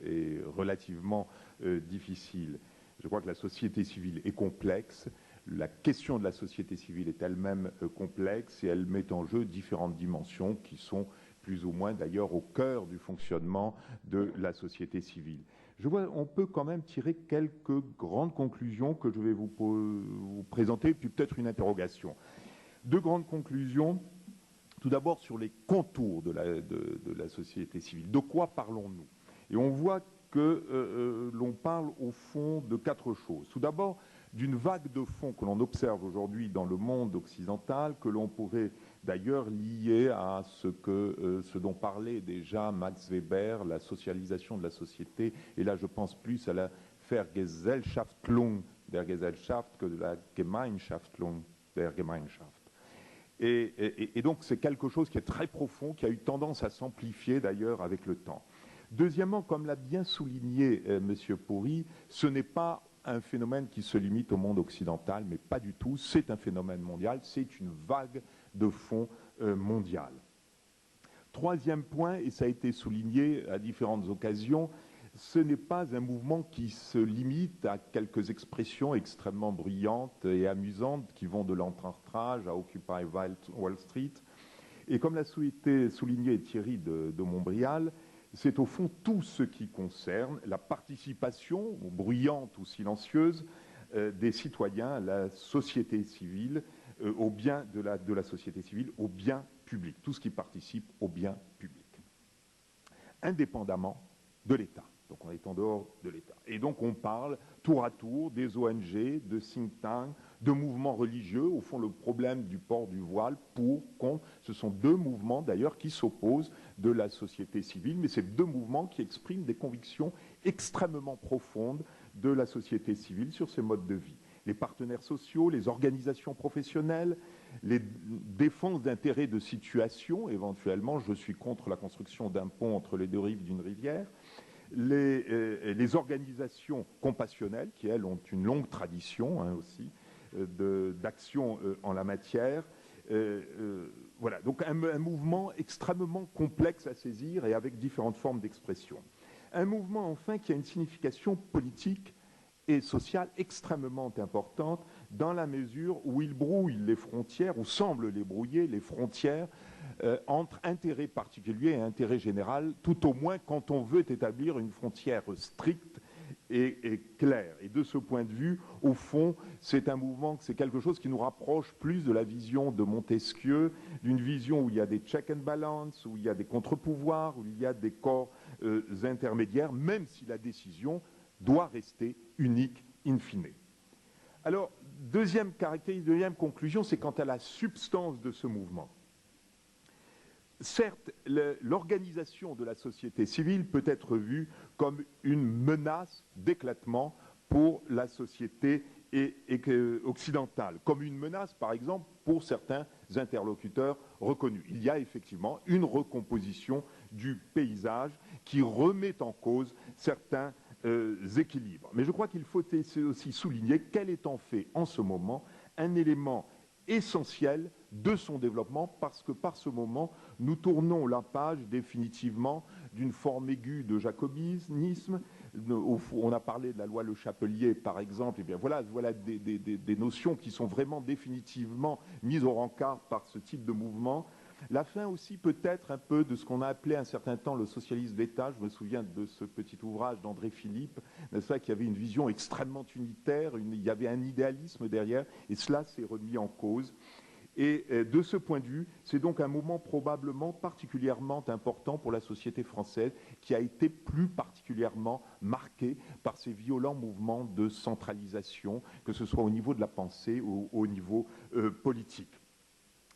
est relativement difficile. Je crois que la société civile est complexe. La question de la société civile est elle-même complexe et elle met en jeu différentes dimensions qui sont plus ou moins d'ailleurs au cœur du fonctionnement de la société civile. Je vois, on peut quand même tirer quelques grandes conclusions que je vais vous présenter, puis peut-être une interrogation. Deux grandes conclusions. Tout d'abord sur les contours de la société civile. De quoi parlons-nous? Et on voit que l'on parle au fond de quatre choses. Tout d'abord, d'une vague de fond que l'on observe aujourd'hui dans le monde occidental, que l'on pourrait d'ailleurs lier à ce dont parlait déjà Max Weber, la socialisation de la société, et là je pense plus à la Vergesellschaftung der Gesellschaft que de la Gemeinschaftung der Gemeinschaft. Et donc c'est quelque chose qui est très profond, qui a eu tendance à s'amplifier d'ailleurs avec le temps. Deuxièmement, comme l'a bien souligné M. Pori, ce n'est pas un phénomène qui se limite au monde occidental, mais pas du tout. C'est un phénomène mondial, c'est une vague de fond mondiale. Troisième point, et ça a été souligné à différentes occasions, ce n'est pas un mouvement qui se limite à quelques expressions extrêmement bruyantes et amusantes qui vont de l'entraînage à Occupy Wall Street. Et comme l'a souligné Thierry de Montbrial, c'est au fond tout ce qui concerne la participation, bruyante ou silencieuse, des citoyens à la société civile, au bien de la société civile, au bien public, tout ce qui participe au bien public, indépendamment de l'État. Donc on est en dehors de l'État. Et donc on parle tour à tour des ONG, de think tanks, de mouvements religieux. Au fond, le problème du port du voile, pour, contre, ce sont deux mouvements d'ailleurs qui s'opposent de la société civile, mais c'est deux mouvements qui expriment des convictions extrêmement profondes de la société civile sur ses modes de vie. Les partenaires sociaux, les organisations professionnelles, les défenses d'intérêts de situation, éventuellement, je suis contre la construction d'un pont entre les deux rives d'une rivière, les organisations compassionnelles, qui, elles, ont une longue tradition aussi d'action en la matière. Voilà, donc un mouvement extrêmement complexe à saisir et avec différentes formes d'expression. Un mouvement, enfin, qui a une signification politique et sociale extrêmement importante dans la mesure où il brouille les frontières, ou semble les brouiller, les frontières entre intérêt particulier et intérêt général, tout au moins quand on veut établir une frontière stricte et claire. Et de ce point de vue, au fond, c'est un mouvement, c'est quelque chose qui nous rapproche plus de la vision de Montesquieu, d'une vision où il y a des check and balance, où il y a des contre-pouvoirs, où il y a des corps intermédiaires, même si la décision doit rester unique in fine. Alors, deuxième caractéristique, deuxième conclusion, c'est quant à la substance de ce mouvement. Certes, l'organisation de la société civile peut être vue comme une menace d'éclatement pour la société occidentale, comme une menace, par exemple, pour certains interlocuteurs reconnus. Il y a effectivement une recomposition du paysage qui remet en cause certains équilibres. Mais je crois qu'il faut aussi souligner qu'elle est en fait, en ce moment, un élément essentiel de son développement, parce que par ce moment, nous tournons la page définitivement d'une forme aiguë de jacobinisme. On a parlé de la loi Le Chapelier, par exemple. Et bien voilà des notions qui sont vraiment définitivement mises au rencard par ce type de mouvement. La fin aussi peut-être un peu de ce qu'on a appelé un certain temps le socialisme d'État. Je me souviens de ce petit ouvrage d'André Philippe, n'est-ce pas, qui avait une vision extrêmement unitaire, il y avait un idéalisme derrière, et cela s'est remis en cause. Et de ce point de vue, c'est donc un moment probablement particulièrement important pour la société française, qui a été plus particulièrement marquée par ces violents mouvements de centralisation, que ce soit au niveau de la pensée ou au niveau politique.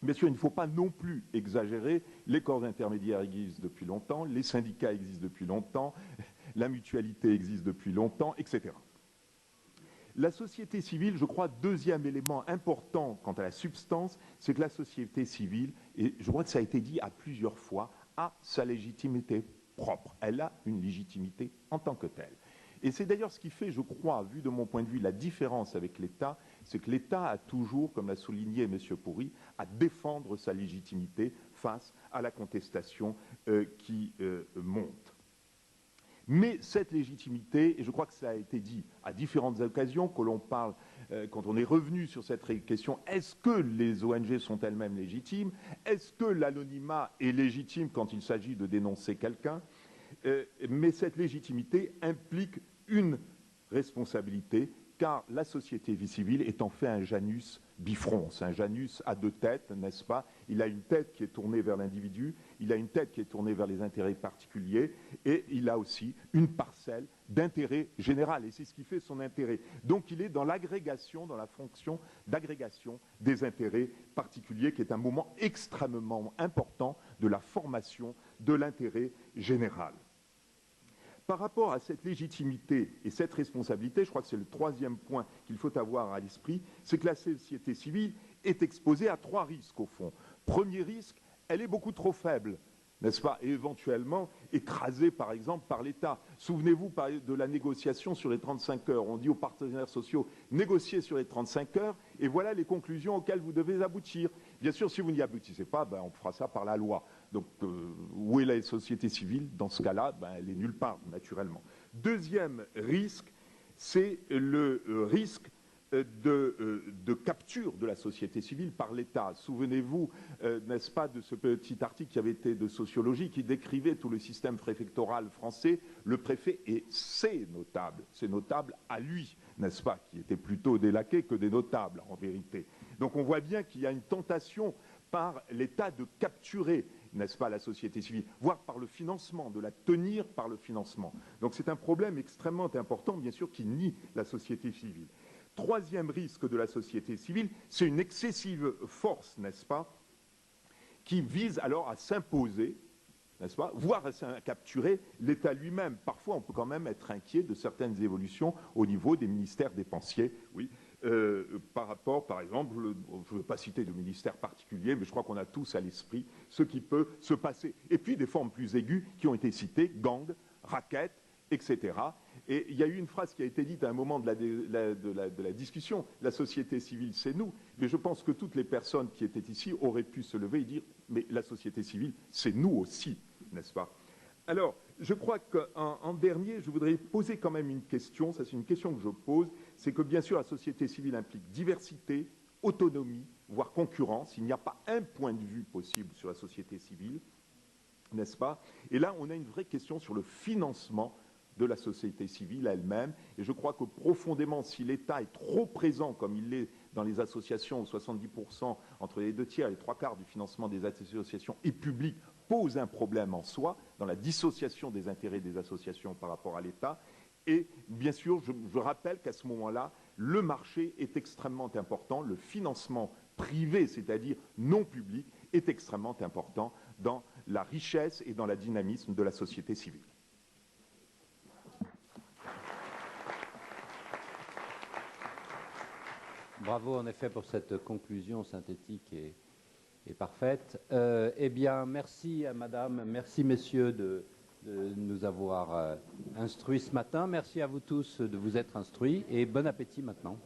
Bien sûr, il ne faut pas non plus exagérer, les corps intermédiaires existent depuis longtemps, les syndicats existent depuis longtemps, la mutualité existe depuis longtemps, etc. La société civile, je crois, deuxième élément important quant à la substance, c'est que la société civile, et je crois que ça a été dit à plusieurs fois, a sa légitimité propre. Elle a une légitimité en tant que telle. Et c'est d'ailleurs ce qui fait, je crois, vu de mon point de vue, la différence avec l'État, c'est que l'État a toujours, comme l'a souligné M. Pourry, à défendre sa légitimité face à la contestation qui monte. Mais cette légitimité, et je crois que ça a été dit à différentes occasions, que l'on parle, quand on est revenu sur cette question, est-ce que les ONG sont elles-mêmes légitimes? Est-ce que l'anonymat est légitime quand il s'agit de dénoncer quelqu'un? Mais cette légitimité implique une responsabilité, car la société civile est en fait un Janus bifrons, un Janus à deux têtes, n'est-ce pas? Il a une tête qui est tournée vers l'individu, il a une tête qui est tournée vers les intérêts particuliers, et il a aussi une parcelle d'intérêt général, et c'est ce qui fait son intérêt. Donc il est dans l'agrégation, dans la fonction d'agrégation des intérêts particuliers, qui est un moment extrêmement important de la formation de l'intérêt général. Par rapport à cette légitimité et cette responsabilité, je crois que c'est le troisième point qu'il faut avoir à l'esprit, c'est que la société civile est exposée à trois risques au fond. Premier risque, elle est beaucoup trop faible, n'est-ce pas, et éventuellement écrasée par exemple par l'État. Souvenez-vous de la négociation sur les 35 heures. On dit aux partenaires sociaux, négociez sur les 35 heures et voilà les conclusions auxquelles vous devez aboutir. Bien sûr, si vous n'y aboutissez pas, on fera ça par la loi. Donc, où est la société civile? Dans ce cas-là, elle est nulle part, naturellement. Deuxième risque, c'est le risque de capture de la société civile par l'État. Souvenez-vous, n'est-ce pas, de ce petit article qui avait été de sociologie qui décrivait tout le système préfectoral français. Le préfet, et c'est notable à lui, n'est-ce pas, qui était plutôt des laquais que des notables, en vérité. Donc on voit bien qu'il y a une tentation par l'État de capturer, n'est-ce pas, la société civile, voire par le financement, de la tenir par le financement. Donc c'est un problème extrêmement important, bien sûr, qui nie la société civile. Troisième risque de la société civile, c'est une excessive force, n'est-ce pas, qui vise alors à s'imposer, n'est-ce pas, voire à capturer l'État lui-même. Parfois, on peut quand même être inquiet de certaines évolutions au niveau des ministères dépensiers, oui. Par rapport, par exemple, je ne veux pas citer de ministère particulier, mais je crois qu'on a tous à l'esprit ce qui peut se passer. Et puis des formes plus aiguës qui ont été citées, gangs, rackets, etc. Et il y a eu une phrase qui a été dite à un moment de la discussion, la société civile, c'est nous. Mais je pense que toutes les personnes qui étaient ici auraient pu se lever et dire, mais la société civile, c'est nous aussi, n'est-ce pas? Alors, je crois qu'en dernier, je voudrais poser quand même une question, ça c'est une question que je pose, c'est que bien sûr la société civile implique diversité, autonomie, voire concurrence. Il n'y a pas un point de vue possible sur la société civile, n'est-ce pas? Et là, on a une vraie question sur le financement de la société civile elle-même. Et je crois que profondément, si l'État est trop présent, comme il l'est dans les associations, où 70%, entre les 2 tiers et les 3 quarts du financement des associations est public, pose un problème en soi, dans la dissociation des intérêts des associations par rapport à l'État. Et bien sûr, je rappelle qu'à ce moment-là, le marché est extrêmement important, le financement privé, c'est-à-dire non public, est extrêmement important dans la richesse et dans le dynamisme de la société civile. Bravo en effet pour cette conclusion synthétique et parfaite. Eh bien, merci à madame, merci messieurs de nous avoir instruits ce matin. Merci à vous tous de vous être instruits et bon appétit maintenant.